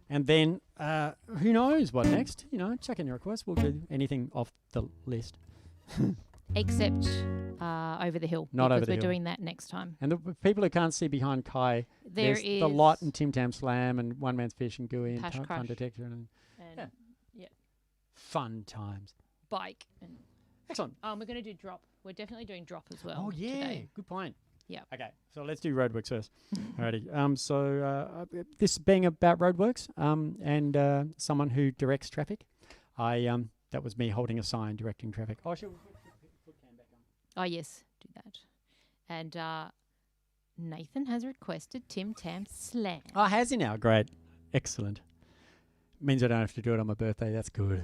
And then who knows what next? Check in your requests. We'll do anything off the list. Except Over the Hill. Not Over the Because we're Hill. doing that next time. And the people who can't see behind Kai, There there's is The Lot and Tam Slam and One Man's Fish and Gooey and Pash Fun Crush Detector and and fun times. Bike. And Excellent. we're going to do Drop. We're definitely doing Drop as well. Oh yeah, Today. good point. Yeah. Okay, so let's do Roadworks first. Alrighty. So this being about Roadworks, and someone who directs traffic, that was me holding a sign directing traffic. Oh, should we put cam back on? Oh, yes. Do that. And Nathan has requested Tam Slam. Oh, has he now? Great, excellent. Means I don't have to do it on my birthday. That's good.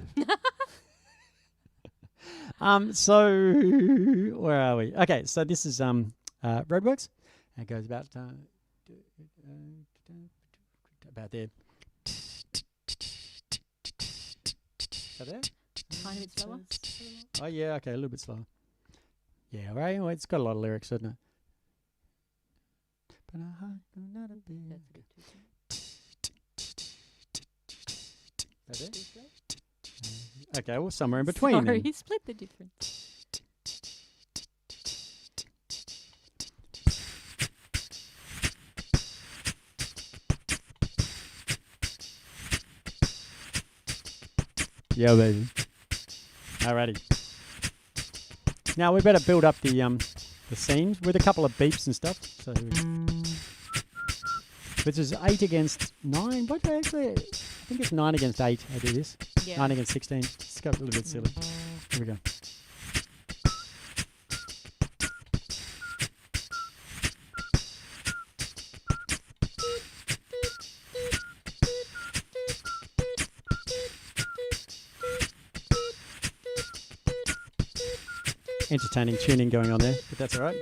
So where are we? Okay, so this is Roadworks. It goes about there. Is that there? Tiny bit slower. Oh yeah, okay, a little bit slower. Yeah, right. Well, it's got a lot of lyrics, doesn't it? But not a bit. That's a bit too Is that there? Okay, well, somewhere in between. Sorry, then. split the difference. Yeah, baby. Alrighty. Now we better build up the scenes with a couple of beeps and stuff. So which is 8 against 9. But actually, I think it's 9 against 8. I do this. Yeah. 9 against 16. It's got a little bit silly. Here we go. Entertaining tuning going on there, but that's all right.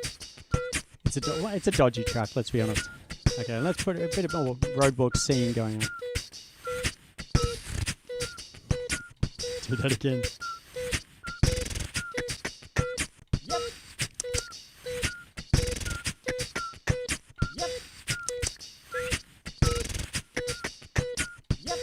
It's a dodgy truck, let's be honest. Okay, let's put a bit more Roadworks scene going on. Do that again. Yep. Yep. Yep. Yep.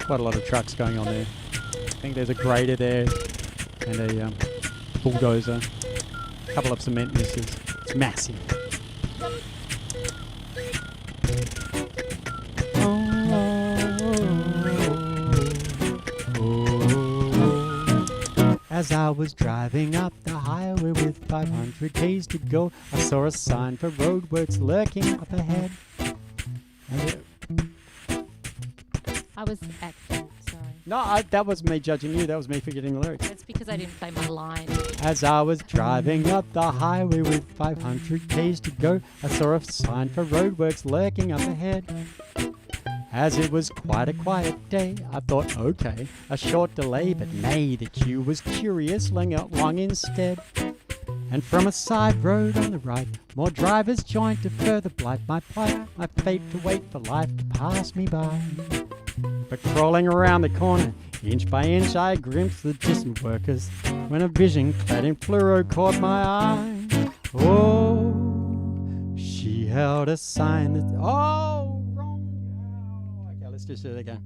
Quite a lot of trucks going on there. I think there's a grader there and a bulldozer, a couple of cement mixers. It's massive. As I was driving up the highway with 500 k's to go, I saw a sign for Roadworks lurking up ahead. I was acting, sorry. No, that was me judging you. That was me forgetting the lyrics. That's because I didn't play my line. As I was driving up the highway with 500 k's to go, I saw a sign for Roadworks lurking up ahead. As it was quite a quiet day, I thought, okay, a short delay, but nay, the queue was curious, long instead. And from a side road on the right, more drivers joined to further blight my plight, my fate to wait for life to pass me by. But crawling around the corner, inch by inch, I glimpsed the distant workers, when a vision clad in fluoro caught my eye. Oh, She held a sign that... Oh, wrong. Okay, let's just do it again.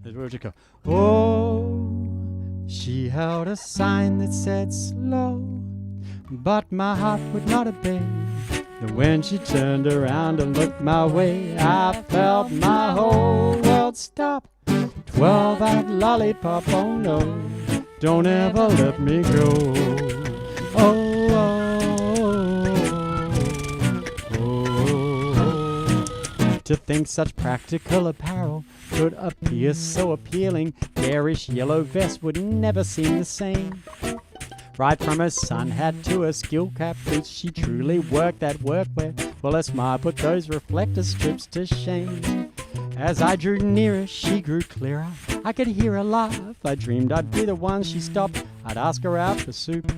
Where'd you go? Oh, she held a sign that said slow, but my heart would not obey. And when she turned around and looked my way, I felt my whole world stop. 12-hour lollipop, oh no, don't ever let me go. Oh, oh, oh, oh. To think such practical apparel could appear so appealing, garish yellow vest would never seem the same. Right from her sun hat to her skill cap boots, she truly worked that workwear. Well, her smile put those reflector strips to shame. As I drew nearer, she grew clearer. I could hear her laugh. I dreamed I'd be the one she stopped. I'd ask her out for soup.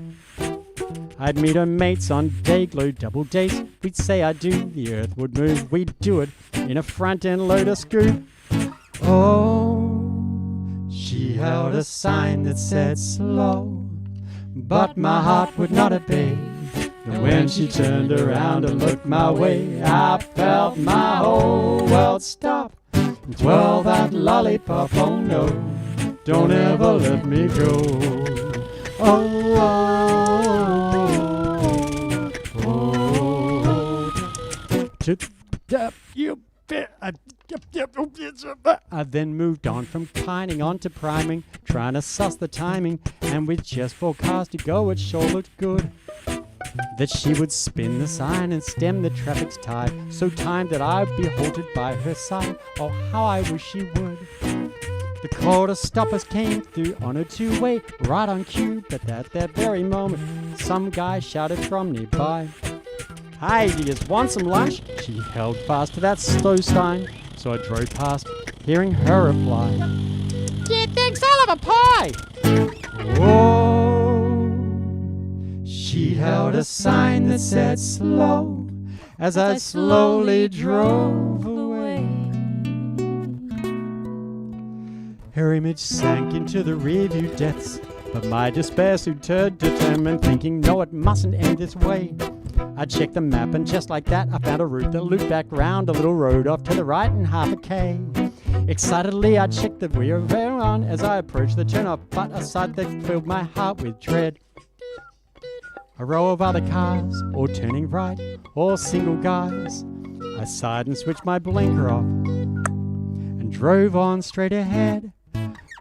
I'd meet her mates on day-glow double dates. We'd say I do, the earth would move. We'd do it in a front-end loader scoop. Oh, she held a sign that said slow, but my heart would not obey. And when she turned around and looked my way, I felt my whole world stop. 12-hour lollipop, oh no, don't ever let me go. Oh, oh, oh, oh. I then moved on from pining on to priming, trying to suss the timing, and with just 4 cars to go, it sure looked good. That she would spin the sign and stem the traffic's tide, so timed that I'd be halted by her side. Oh, how I wish she would. The quarter stoppers came through on a 2-way, right on cue, but at that very moment, some guy shouted from nearby, "Hey, do you just want some lunch?" She held fast to that slow sign, so I drove past, hearing her reply, "Yeah, thanks, I'll have a pie!" Whoa. She held a sign that said slow as I slowly drove away. Her image sank into the rearview depths, but my despair soon turned determined, thinking, no, it mustn't end this way. I checked the map, and just like that, I found a route that looped back round a little road off to the right in half a K. Excitedly, I checked the rear on as I approached the turn-off, but a sight that filled my heart with dread. A row of other cars, all turning right, all single guys. I sighed and switched my blinker off and drove on straight ahead.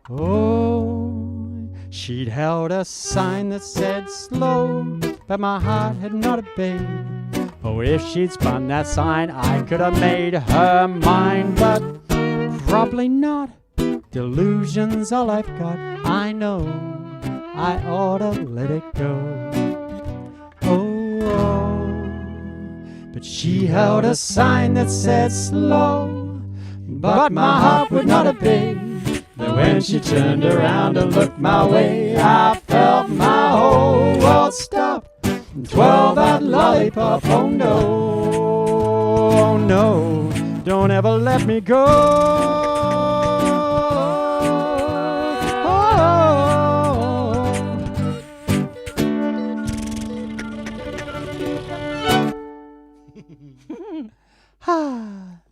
Oh, she'd held a sign that said slow, but my heart had not obeyed. Oh, if she'd spun that sign, I could have made her mine, but probably not. Delusion's all I've got. I know I ought to let it go. But she held a sign that said slow, but my heart would not obey. Then when she turned around and looked my way, I felt my whole world stop. 12-hour lollipop, oh no, oh no, don't ever let me go.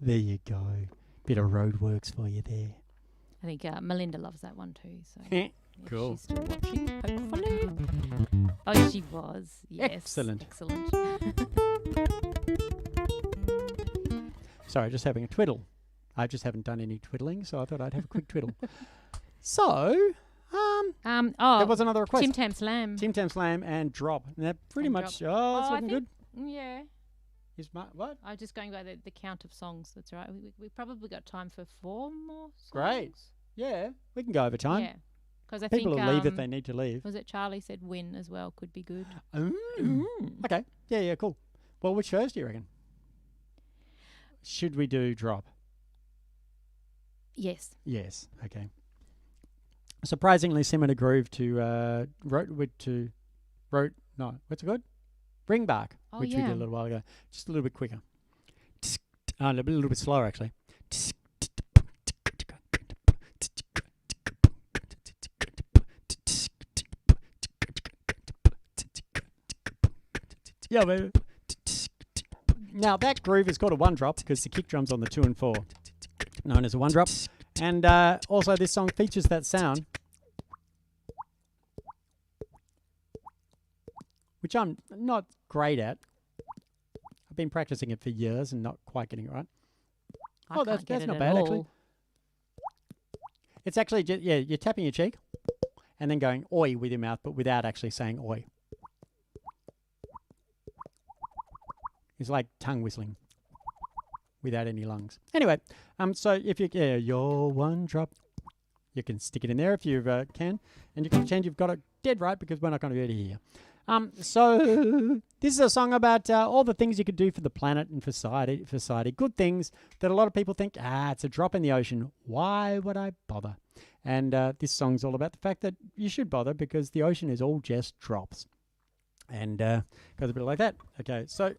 There you go. Bit of Roadworks for you there. I think Melinda loves that one too. So Cool. She's still watching, hopefully. Oh, she was. Yes. Excellent. Sorry, just having a twiddle. I just haven't done any twiddling, so I thought I'd have a quick twiddle. So, there was another request. Tam Slam. Tam Slam and Drop. And they're pretty much, it's looking good. Yeah. Is my, what? I'm just going by the count of songs. That's right. We probably got time for 4 more songs. Great. Yeah, we can go over time. Yeah. Because I People think will leave if they need to leave. Was it Charlie said Win as well could be good. Okay. Yeah, cool. Well, which first do you reckon? Should we do Drop? Yes. Yes. Okay. Surprisingly similar groove to what's it called? Ringbark, which we did a little while ago. Just a little bit quicker. A little bit slower, actually. Yeah, baby. Now, that groove is called a one drop because the kick drum's on the 2 and 4, known as a one drop. And also this song features that sound, which I'm not great at. I've been practicing it for years and not quite getting it right. That's not bad, actually. It's actually just, you're tapping your cheek and then going oi with your mouth, but without actually saying oi. It's like tongue whistling without any lungs. Anyway, so if you your one drop, you can stick it in there if you can, and you can pretend you've got it dead right because we're not going to be able to hear. So this is a song about all the things you could do for the planet and for society. Good things that a lot of people think, it's a drop in the ocean. Why would I bother? And this song's all about the fact that you should bother because the ocean is all just drops. And goes a bit like that. Okay, so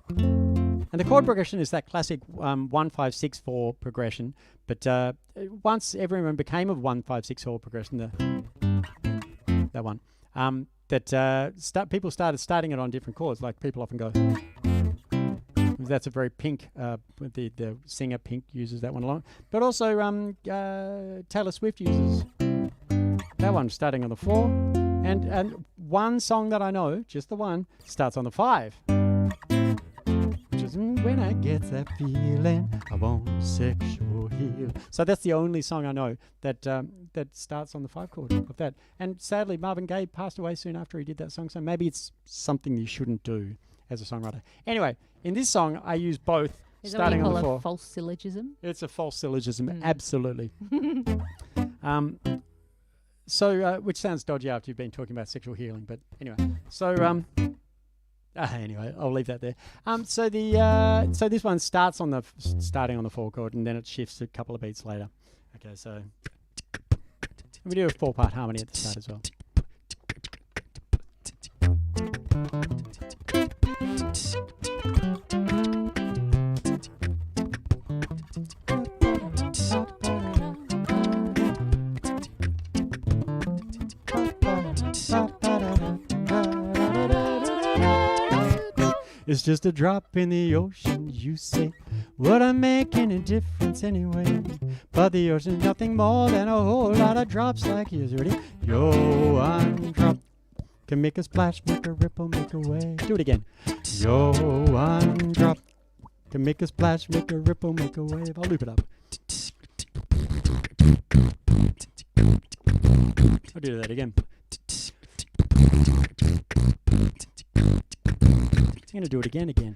and the chord progression is that classic 1-5-6-4 progression. But once everyone became a 1-5-6-4 progression, that one. People started starting it on different chords. Like people often go, that's a very Pink. The singer Pink uses that one a lot. But also Taylor Swift uses that one starting on the 4. And one song that I know, just the one, starts on the 5. Which is when I get that feeling, I want sexual heal. So that's the only song I know that that starts on the 5 chord of that. And sadly, Marvin Gaye passed away soon after he did that song. So maybe it's something you shouldn't do as a songwriter. Anyway, in this song, I use both starting on the 4. A false syllogism? It's a false syllogism, absolutely. So, which sounds dodgy after you've been talking about sexual healing, but anyway. So, anyway, I'll leave that there. So this one starts on starting on the 4 chord, and then it shifts a couple of beats later. Okay, so we do a 4-part harmony at the start as well. It's just a drop in the ocean, you say. Would I make any difference anyway? But the ocean's nothing more than a whole lot of drops like yours. Ready? Your one drop can make a splash, make a ripple, make a wave. Do it again. Your one drop can make a splash, make a ripple, make a wave. I'll loop it up. I'll do that again. I'm going to do it again.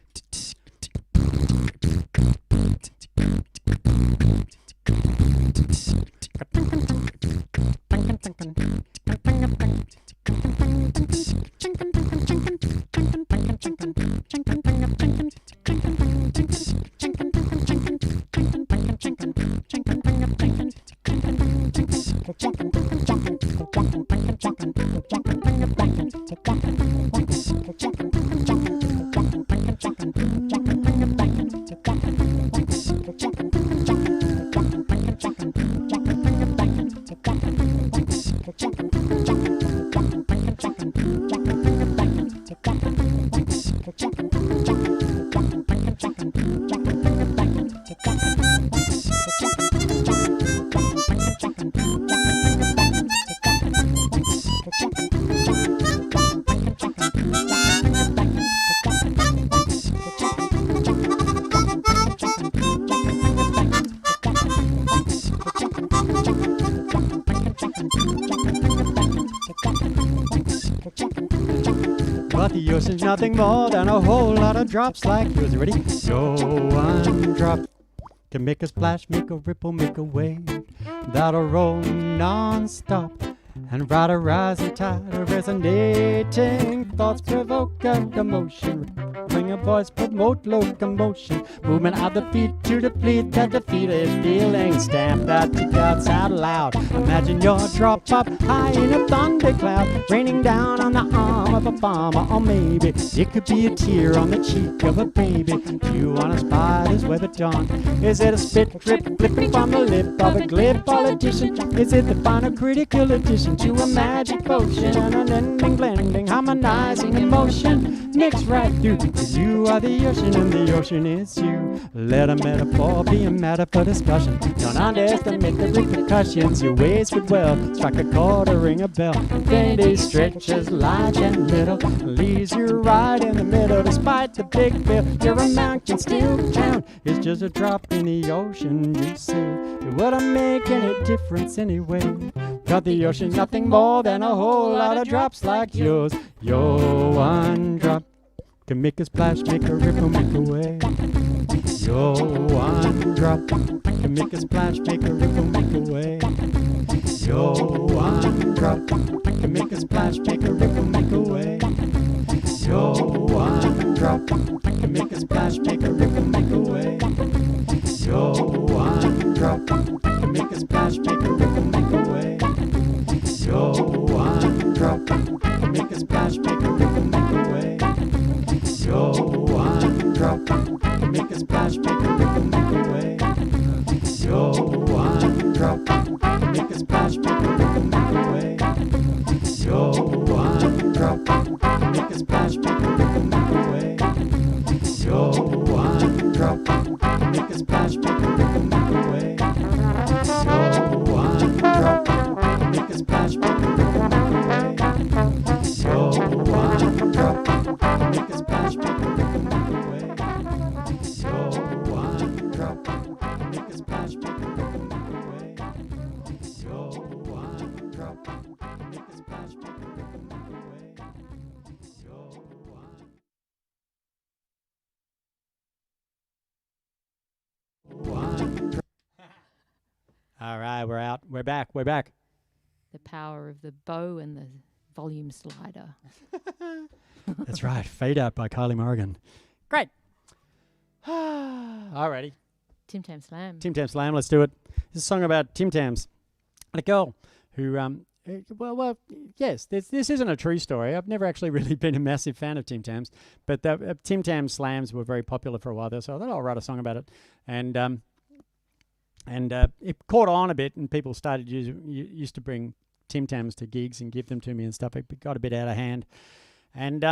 But the ocean's nothing more than a whole lot of drops like yours. Ready? Your one drop can make a splash, make a ripple, make a wave. That'll roll non-stop and ride a rising tide of resonating thoughts provoke a commotion. Bring a voice, promote locomotion. Movement of the feet to deplete that defeated feeling. Stamp that thoughts out loud. Imagine your drop up high in a thundercloud, raining down on the arm of a farmer. Or maybe it could be a tear on the cheek of a baby. Do you want to spy this web at dawn? Is it a spit drip flipping from the lip of a glib politician? Is it the final critical addition to a magic potion? An unending blending, harmonizing emotion, mixed right through. You are the ocean and the ocean is you. Let a metaphor be a matter for discussion. Don't underestimate the repercussions. Your ways would well strike a chord or ring a bell. Infinity stretches large and little, leaves you right in the middle. Despite the big bill, your amount can still count. It's just a drop in the ocean, you see. It wouldn't make any difference anyway. Got the ocean, nothing more than a whole lot of drops like yours. Your one drop can make a splash, make a ripple, make a wave. Your one drop can make a splash, make a ripple, make a wave. Your one drop can make a splash, make a ripple, make a wave. Your one drop can make a splash, make a ripple, make a wave. Your one drop can make a splash, make a ripple, make a wave. Your one drop can make a splash, make a ripple, make a wave. Your one drop can make a splash, make a ripple, make a wave. Your one drop can make a splash, make a ripple, make a wave. Your one drop can make a splash, make a ripple, make a wave. Your one drop can make a splash, make a ripple, make a wave. Your one drop can make a splash, make a ripple, make a wave. Your one drop can make a splash, make a ripple, make a wave. Your one drop can make a splash, make a ripple, make a wave. Your one drop can make a splash, make a ripple, make a wave. Your one drop. All right, we're out. We're back. We're back. The power of the bow and the volume slider. That's right. Fade Out by Kylie Morgan. Great. Alrighty. Tam Slam. Tam Slam, let's do it. This is a song about Tim Tams and a girl who, yes, this isn't a true story. I've never actually really been a massive fan of Tim Tams, but Tim Tam Slams were very popular for a while there, so I thought I'll write a song about it. And it caught on a bit, and people started used to bring Tim Tams to gigs and give them to me and stuff. It got a bit out of hand. And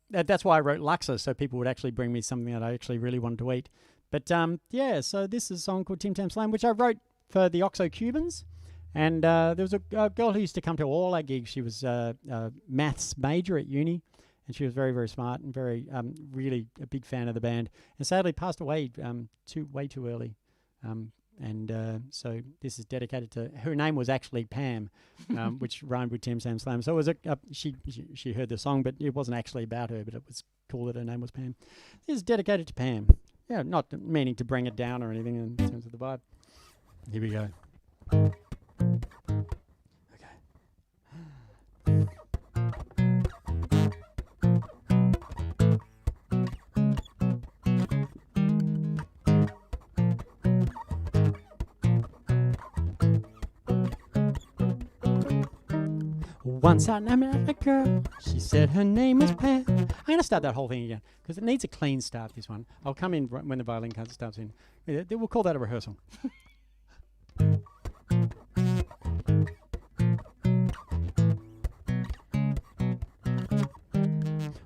that's why I wrote Luxa, so people would actually bring me something that I actually really wanted to eat. But yeah, so this is a song called Tim Tam Slam, which I wrote for the Oxo Cubans. And there was a girl who used to come to all our gigs. She was a maths major at uni, and she was very, very smart and very, really a big fan of the band. And sadly passed away way too early. So this is dedicated to her. Name was actually Pam, which rhymed with Tam Slam. So it was she heard the song, but it wasn't actually about her. But it was cool that her name was Pam. This is dedicated to Pam. Yeah, not meaning to bring it down or anything in terms of the vibe. Here we go. Once I met a girl, she said her name was Pam. I'm going to start that whole thing again, because it needs a clean start, this one. I'll come in when the violin starts in. We'll call that a rehearsal.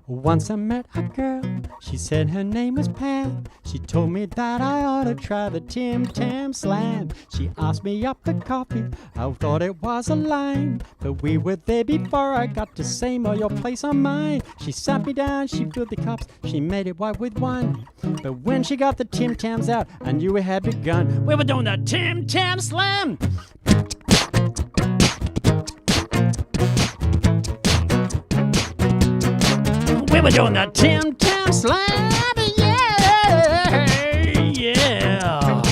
Once I met a girl, she said her name was Pam. She told me that I ought to try the Tam Slam. She asked me up for coffee, I thought it was a line, but we were there before I got to say more your place or mine. She sat me down, she filled the cups, she made it white with wine. But when she got the Tim Tams out, I knew it had begun. We were doing the Tam Slam. We were doing the Tam Slam, yeah, yeah.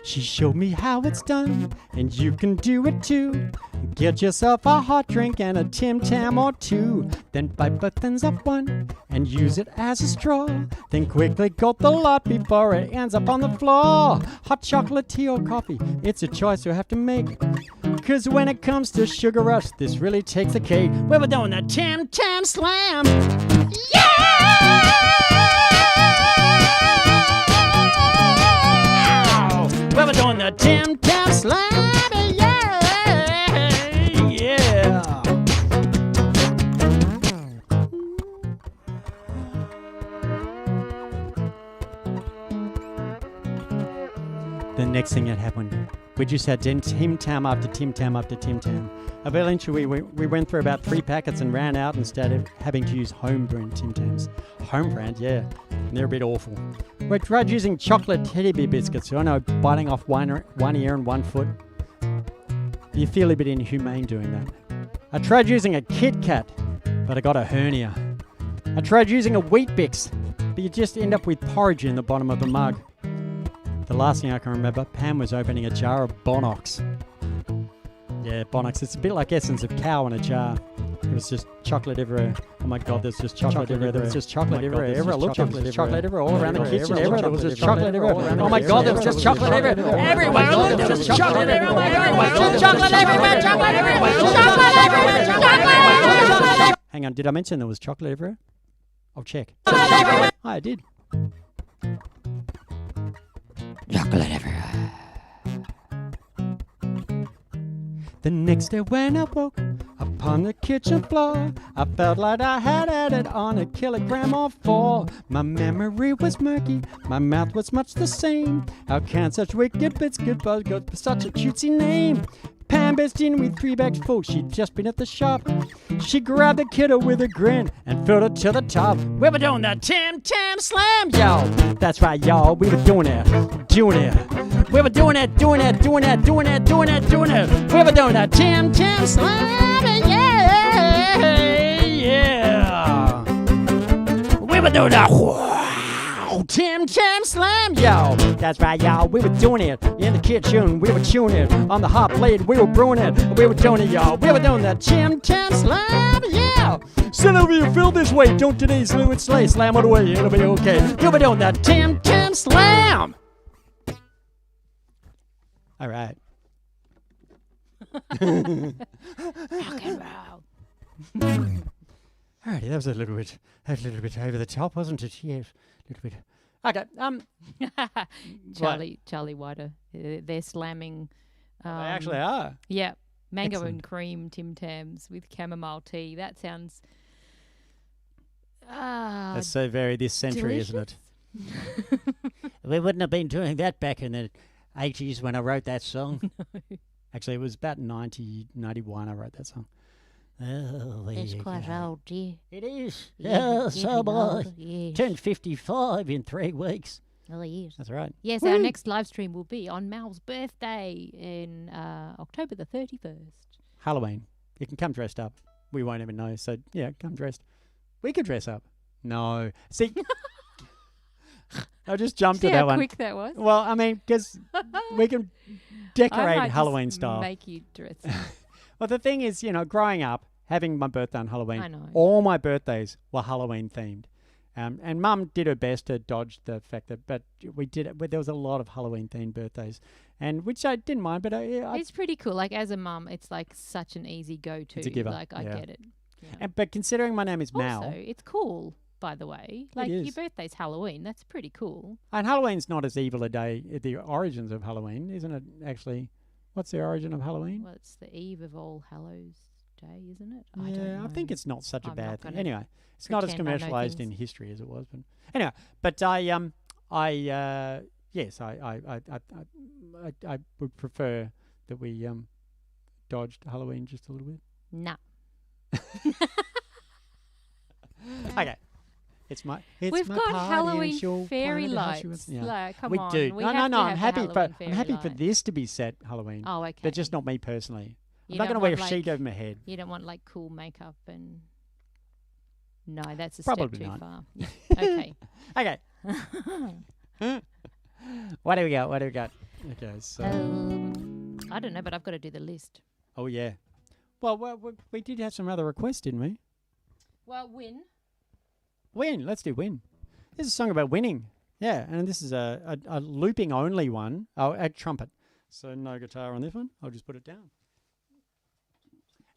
She showed me how it's done, and you can do it too. Get yourself a hot drink and a Tim Tam or two. Then bite both ends of one and use it as a straw. Then quickly gulp the lot before it ends up on the floor. Hot chocolate, tea or coffee, it's a choice you have to make. 'Cause when it comes to sugar rush, this really takes the cake. We're doing the Tam Slam. Yeah! We're doing the Tam Slam. The next thing that happened, we just had Tim Tam after Tim Tam after Tim Tam. Eventually, we went through about 3 packets and ran out and started having to use home brand Tim Tams. Home brand, yeah. And they're a bit awful. We tried using chocolate teddy bear biscuits, so I know, biting off one ear and 1 foot. You feel a bit inhumane doing that. I tried using a Kit Kat, but I got a hernia. I tried using a Wheat Bix, but you just end up with porridge in the bottom of the mug. The last thing I can remember, Pam was opening a jar of Bonox. Yeah, Bonox. It's a bit like essence of cow in a jar. It was just chocolate everywhere. Oh my God, there's just chocolate everywhere. There was just chocolate everywhere. Everywhere. Look, there was chocolate everywhere all around the kitchen. Everywhere. There was just chocolate everywhere. Oh my God, there was just chocolate everywhere. Everywhere. Look, there was chocolate everywhere. Oh my God, there was just chocolate everywhere. Chocolate everywhere. Chocolate everywhere. Chocolate everywhere. Hang on, did I mention there was chocolate everywhere? I'll check. Oh, I did. Chocolate everywhere. The next day when I woke upon the kitchen floor, I felt like I had added on a kilogram or 4. My memory was murky, my mouth was much the same. How can such wicked bits get buzzed for such a cutesy name? Pam burst in with 3 bags full, she'd just been at the shop. She grabbed the kiddo with a grin and filled it to the top. We were doing the Tam Slam, y'all. That's right, y'all, we were doing it. We were doing it. We were doing the Tam Slam, yeah. We were doing that. Tam Slam, y'all. That's right, y'all. We were doing it in the kitchen. We were tuning it on the hot plate. We were brewing it. We were doing it, y'all. We were doing the Tam Slam, yeah. Sylvia, feel this way. Don't today, slew it, slay. Slam it away. It'll be okay. You were doing the Tam Slam. All right. Rock and roll. Alrighty, that was a little bit over the top, wasn't it? Yes, a little bit. Okay. Charlie Whiter. They're slamming. They actually are. Yeah, mango Excellent. and cream Tim Tams with chamomile tea. That sounds. That's so very this century, isn't it? We wouldn't have been doing that back in the 80s when I wrote that song. No. Actually, it was about 91 I wrote that song. Oh, there It's you quite go. old, dear. It is. Yeah, Yeah, so am I. older, yes. Turned 55 in 3 weeks. Oh, yes. That's right. Yes, our next live stream will be on Mal's birthday in October the 31st. Halloween. You can come dressed up. We won't even know. So, yeah, come dressed. We could dress up. No. See, I just jumped See at that how one. quick that was? Well, I mean, because we can I decorate might Halloween just style. make you dress. Well, the thing is, growing up, having my birthday on Halloween, I know. all my birthdays were Halloween themed. And Mum did her best to dodge the fact that, but we did it. But there was a lot of Halloween themed birthdays, and which I didn't mind. But It's pretty cool. Like, as a mum, it's like such an easy go-to. It's a giver, Like, I yeah. get it. Yeah. but considering my name is Mal, Also, it's cool, by the way. Like, your is. birthday's Halloween. That's pretty cool. and Halloween's not as evil a day. The origins of Halloween, isn't it? Actually, what's the origin of Halloween? Well, it's the eve of All Hallows Day, isn't it? Yeah, I don't know. I think it's not such a I'm bad not thing. gonna Anyway, it's not as pretend I know commercialized in things. history as it was. But anyway, but yes, I would prefer that we dodged Halloween just a little bit. Nah. Okay, it's my We've my got party and Halloween she'll fairy play the house lights. you want. Like, come we on. do. We No, have to I'm have the happy for Halloween fairy light. this to be set Halloween. Oh, okay. But just not me personally. You I'm not don't going to wear a want, sheet like- over my head. You don't want like cool makeup and. No, that's a Probably step too not. far. Yeah. Okay. Okay. What do we got? Okay, so I don't know, but I've got to do the list. oh yeah, Well, we did have some other requests, didn't we? Well, win. Win. Let's do win. This is a song about winning. Yeah, and this is a looping only one. Oh, a trumpet. So no guitar on this one. I'll just put it down.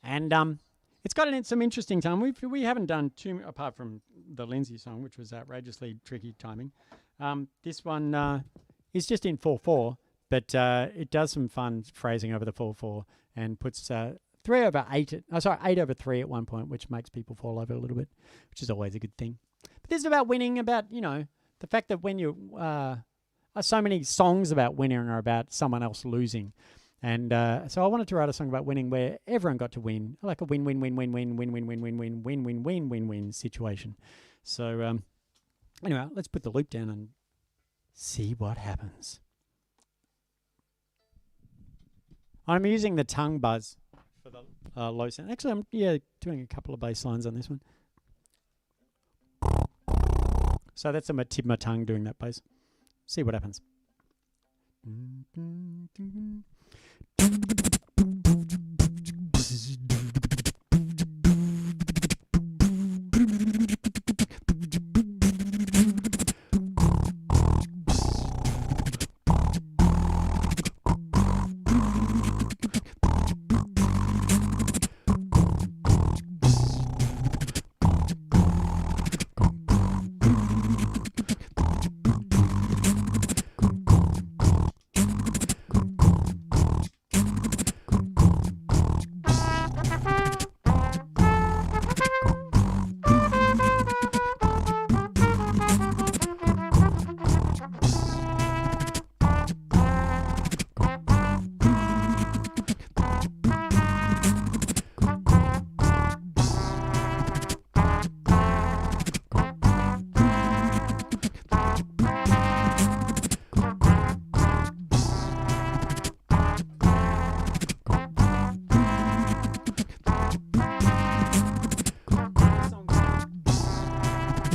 And it's got some interesting time. We haven't done too apart from the Lindsay song, which was outrageously tricky timing. This one is just in 4/4, but it does some fun phrasing over the 4/4 and puts 8 over 3 at one point, which makes people fall over a little bit, which is always a good thing. But this is about winning, about, the fact that when you so many songs about winning are about someone else losing. And so I wanted to write a song about winning where everyone got to win, like a win-win-win-win-win-win-win-win-win-win-win situation. So anyway, let's put the loop down and see what happens. I'm using the tongue buzz for the low sound. Actually, I'm doing a couple of bass lines on this one. So that's the tip of my tongue doing that bass. See what happens.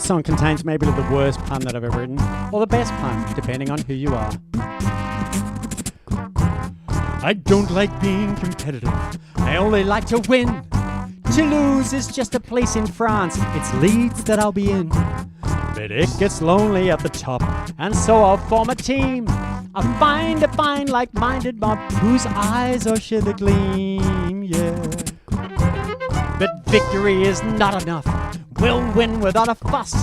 Song contains maybe the worst pun that I've ever written, or the best pun, depending on who you are. I don't like being competitive. I only like to win. To lose is just a place in France. It's Leeds that I'll be in. But it gets lonely at the top, and so I'll form a team. I'll find a fine like-minded mob whose eyes all share the gleam, yeah. But victory is not enough. We'll win without a fuss.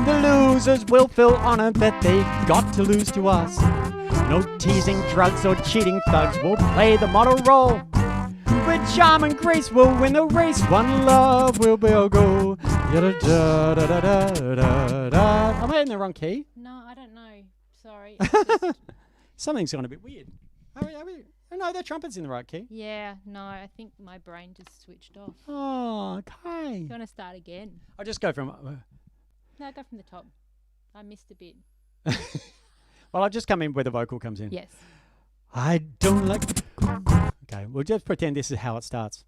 The losers will feel honored that they got to lose to us. No teasing drugs or cheating thugs will play the model role. With charm and grace we'll win the race. One love will be our goal. Am I in the wrong key? No, I don't know. Sorry. Something's gone a bit weird. Are we? Oh, no, the trumpet's in the right key. Yeah, no, I think my brain just switched off. Oh, okay. You want to start again? I'll just go from... No, go from the top. I missed a bit. Well, I'll just come in where the vocal comes in. Yes. I don't like... Okay, we'll just pretend this is how it starts.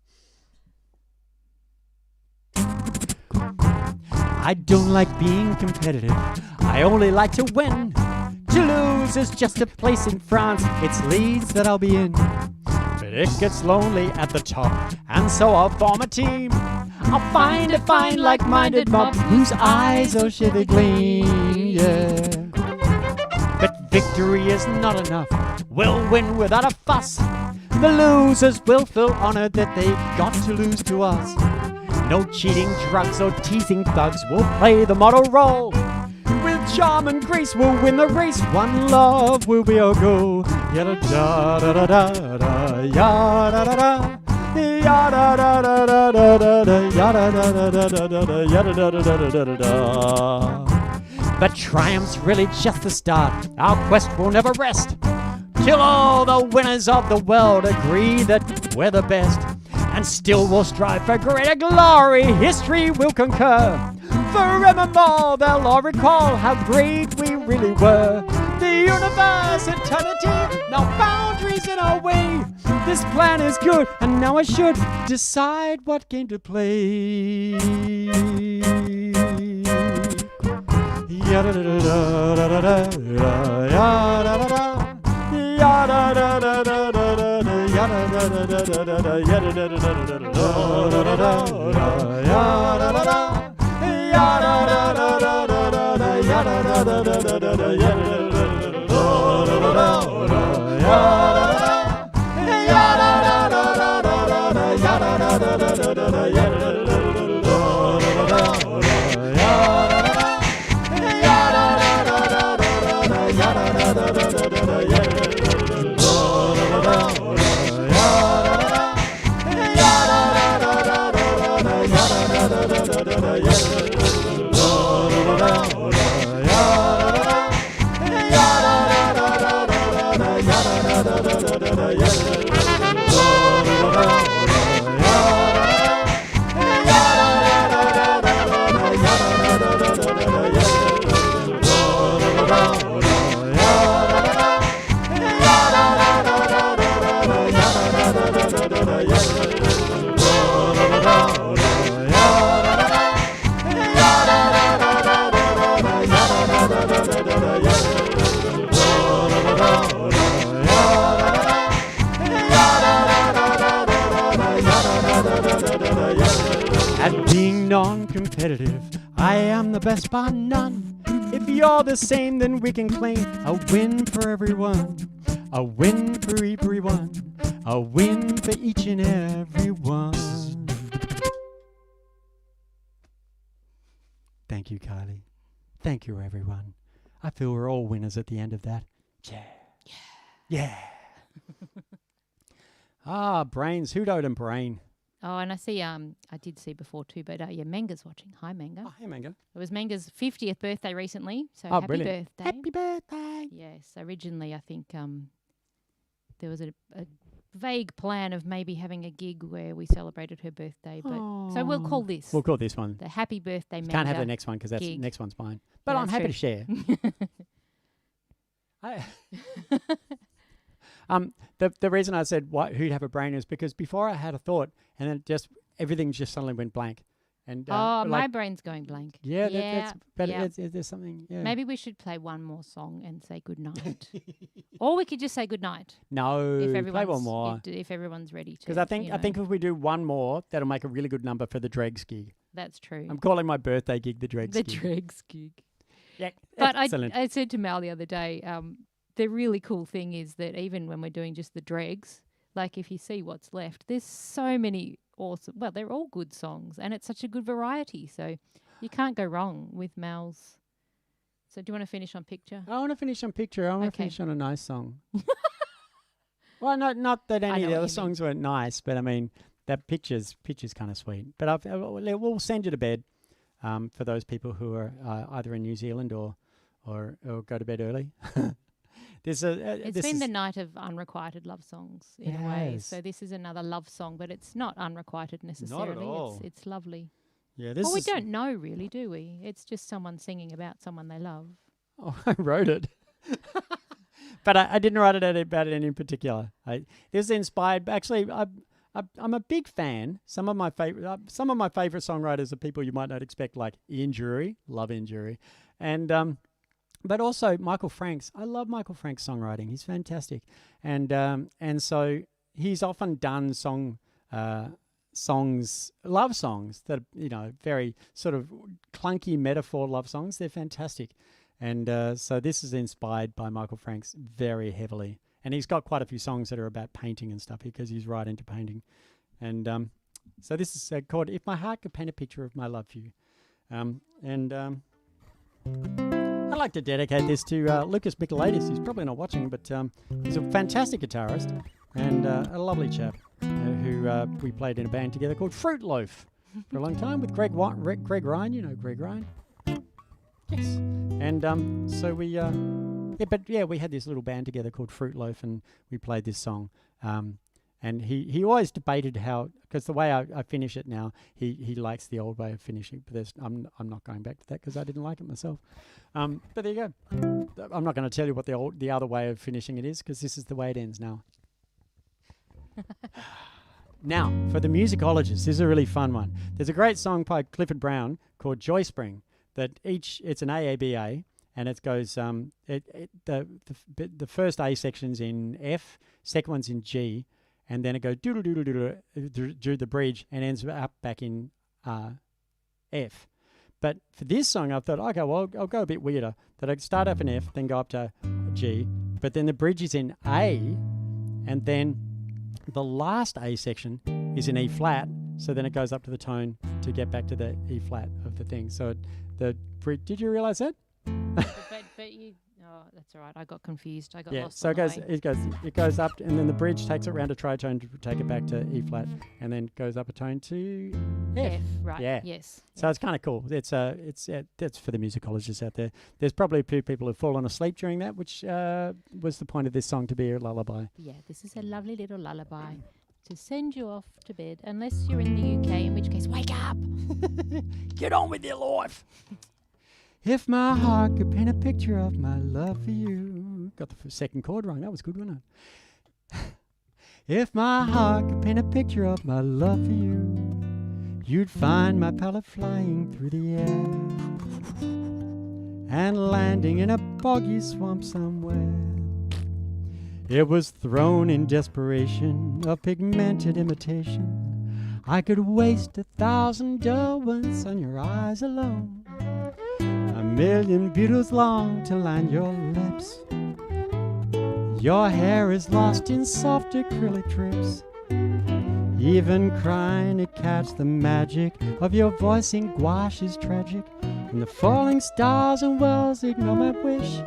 I don't like being competitive. I only like to win. To lose is just a place in France. It's Leeds that I'll be in. But it gets lonely at the top, and so I'll form a team. I'll find a fine like-minded mob whose eyes all share the gleam, yeah. But victory is not enough. We'll win without a fuss. The losers will feel honored that they got to lose to us. No cheating drugs or teasing thugs will play the model role. With charm and grace we'll win the race. One love will be our goal. Ya-da-da-da-da-da, ya-da-da-da. Ya-da-da-da-da-da-da, ya-da-da-da-da-da-da, ya-da-da-da-da-da-da. But triumph's really just the start. Our quest will never rest till all the winners of the world agree that we're the best. And still we'll strive for greater glory. History will concur. Forevermore they'll all recall how great we really were. The universe, eternity, no boundaries in our way. This plan is good, and now I should decide what game to play. At being non-competitive, I am the best by none. If you're the same, then we can claim a win for everyone. A win for everyone. A win for each and every one. Thank you, Kylie. Thank you, everyone. I feel we're all winners at the end of that. Yeah. Yeah. Yeah. Brains. Who don't brain? Oh, and I see, I did see before too, but yeah, Manga's watching. Hi, Manga. Oh, hey, Manga. It was Manga's 50th birthday recently, so Oh, happy brilliant. birthday. Happy birthday. Yes, originally I think there was a vague plan of maybe having a gig where we celebrated her birthday, but so we'll call this We'll call this one. the Happy Birthday Manga. Can't have the next one because that's gig. next one's mine. But Yeah, I'm that's happy true. to share. The reason I said who'd have a brain is because before I had a thought and then everything just suddenly went blank. And my brain's going blank. Yeah, yeah, there's something. Yeah. Maybe we should play one more song and say goodnight. Or we could just say goodnight. No, If play everyone's, one more. If everyone's ready to. Because I think if we do one more, that'll make a really good number for the Dregs gig. That's true. I'm calling my birthday gig the Dregs the gig. Dregs gig. Yeah, But excellent. I said to Mal the other day, the really cool thing is that even when we're doing just the Dregs, like if you see what's left, there's so many awesome, well, they're all good songs and it's such a good variety. So you can't go wrong with Mal's. So do you want to finish on Picture? I want to finish on Picture. I want to Okay. finish on a nice song. Well, not that any of know the what other you songs weren't nice, but I mean, that picture's kind of sweet. But we'll send you to bed for those people who are either in New Zealand or go to bed early. It's been the night of unrequited love songs in a way. Yes. So this is another love song, but it's not unrequited necessarily. all. It's lovely. Yeah, Well, we don't know really, do we? It's just someone singing about someone they love. Oh, I wrote it. But I didn't write it about it in particular. This is inspired. Actually, I'm a big fan. Some of my favorite songwriters are people you might not expect, like Ian Jury, love Ian Jury, and but also Michael Franks. I love Michael Franks' songwriting. He's fantastic, and so he's often done love songs that are, very sort of clunky metaphor love songs. They're fantastic. And so this is inspired by Michael Franks very heavily. And he's got quite a few songs that are about painting and stuff because he's right into painting. And so this is called If My Heart Could Paint a Picture of My Love for You. I'd like to dedicate this to Lucas Michaelides. He's probably not watching, but he's a fantastic guitarist and a lovely chap who we played in a band together called Fruit Loaf for a long time with Greg Ryan. You know Greg Ryan? Yes. And so we had this little band together called Fruit Loaf, and we played this song. And he always debated how, because the way I finish it now, he likes the old way of finishing. But I'm not going back to that because I didn't like it myself. But there you go. I'm not going to tell you what the other way of finishing it is because this is the way it ends now. Now, for the musicologists, this is a really fun one. There's a great song by Clifford Brown called Joy Spring. It's an AABA, and it goes the first A section's in F, second one's in G, and then it goes doodle doodle doodle through the bridge and ends up back in F. But for this song, I thought, okay, well, I'll go a bit weirder. That I start off in F, then go up to G, but then the bridge is in A, and then the last A section is in E flat, so then it goes up to the tone to get back to the E flat of the thing. So the bridge, did you realize that? but you, oh, that's all right. I got confused. I got lost. So on the way. it goes up, and then the bridge takes it round a tritone to take it back to E flat, and then goes up a tone to F. Right. Yeah. Yes. So it's kind of cool. It's that's for the musicologists out there. There's probably a few people who've fallen asleep during that, which was the point of this song, to be a lullaby. Yeah, this is a lovely little lullaby to send you off to bed, unless you're in the UK, in which case, wake up! Get on with your life. If my heart could paint a picture of my love for you. Got the second chord wrong. That was good, wasn't it? If my heart could paint a picture of my love for you, you'd find my palette flying through the air and landing in a boggy swamp somewhere. It was thrown in desperation of pigmented imitation. I could waste 1,000 dull ones on your eyes alone. 1,000,000 beetles long to line your lips. Your hair is lost in soft acrylic drips. Even crying to catch the magic of your voice in gouache is tragic. And the falling stars and wells ignore my wish.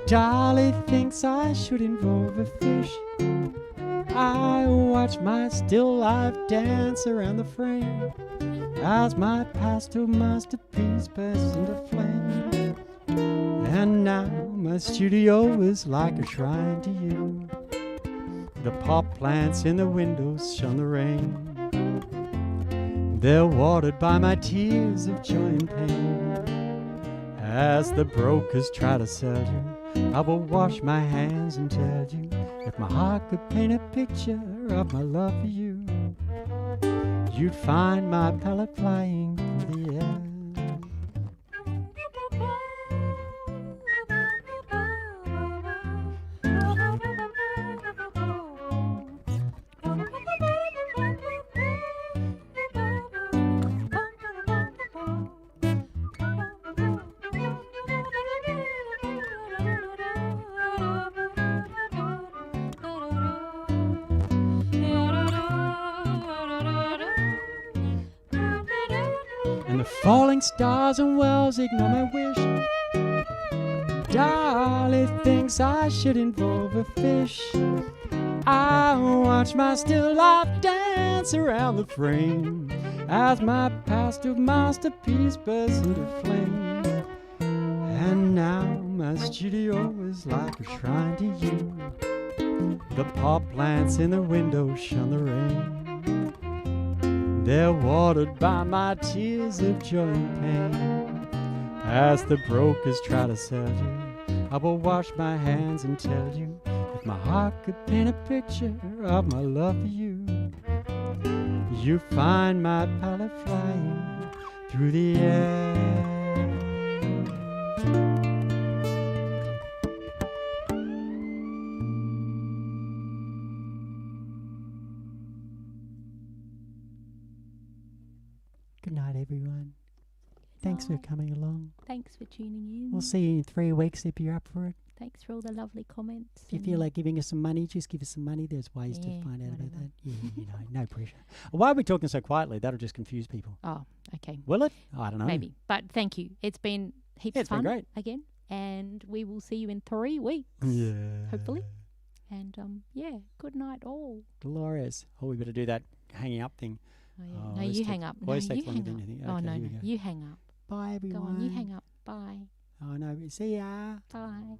Dolly thinks I should involve a fish. I watch my still life dance around the frame as my pastel masterpiece bursts into flame. And now my studio is like a shrine to you. The pot plants in the windows shun the rain. They're watered by my tears of joy and pain. As the brokers try to sell you, I will wash my hands and tell you, if my heart could paint a picture of my love for you, you'd find my palette flying through the air. Falling stars and wells ignore my wish. Dolly thinks I should involve a fish. I watch my still life dance around the frame as my pastel masterpiece bursts into flame. And now my studio is like a shrine to you. The pot plants in the window shun the rain. They're watered by my tears of joy and pain. As the brokers try to sell you, I will wash my hands and tell you, if my heart could paint a picture of my love for you, you'd find my palette flying through the air. Good night, everyone. Thanks for coming along. Thanks for tuning in. We'll see you in 3 weeks if you're up for it. Thanks for all the lovely comments. If you feel like giving us some money, just give us some money. There's ways to Yeah, find out about whatever. that. Yeah, no pressure. Why are we talking so quietly? That'll just confuse people. Oh, okay. Will it? I don't know. Maybe. But thank you. It's been heaps Yeah, of it's been fun great. again. And we will see you in 3 weeks. Yeah. Hopefully. And yeah, good night all. Glorious. Oh, we better do that hanging up thing. Oh, yeah. Oh, no, always you take- hang up. No, always you takes longer hang than up. you think. Oh, Okay, no, here we no. go. You hang up. Bye, Go everyone. on, you hang up. Bye. Oh, no. See ya. Bye.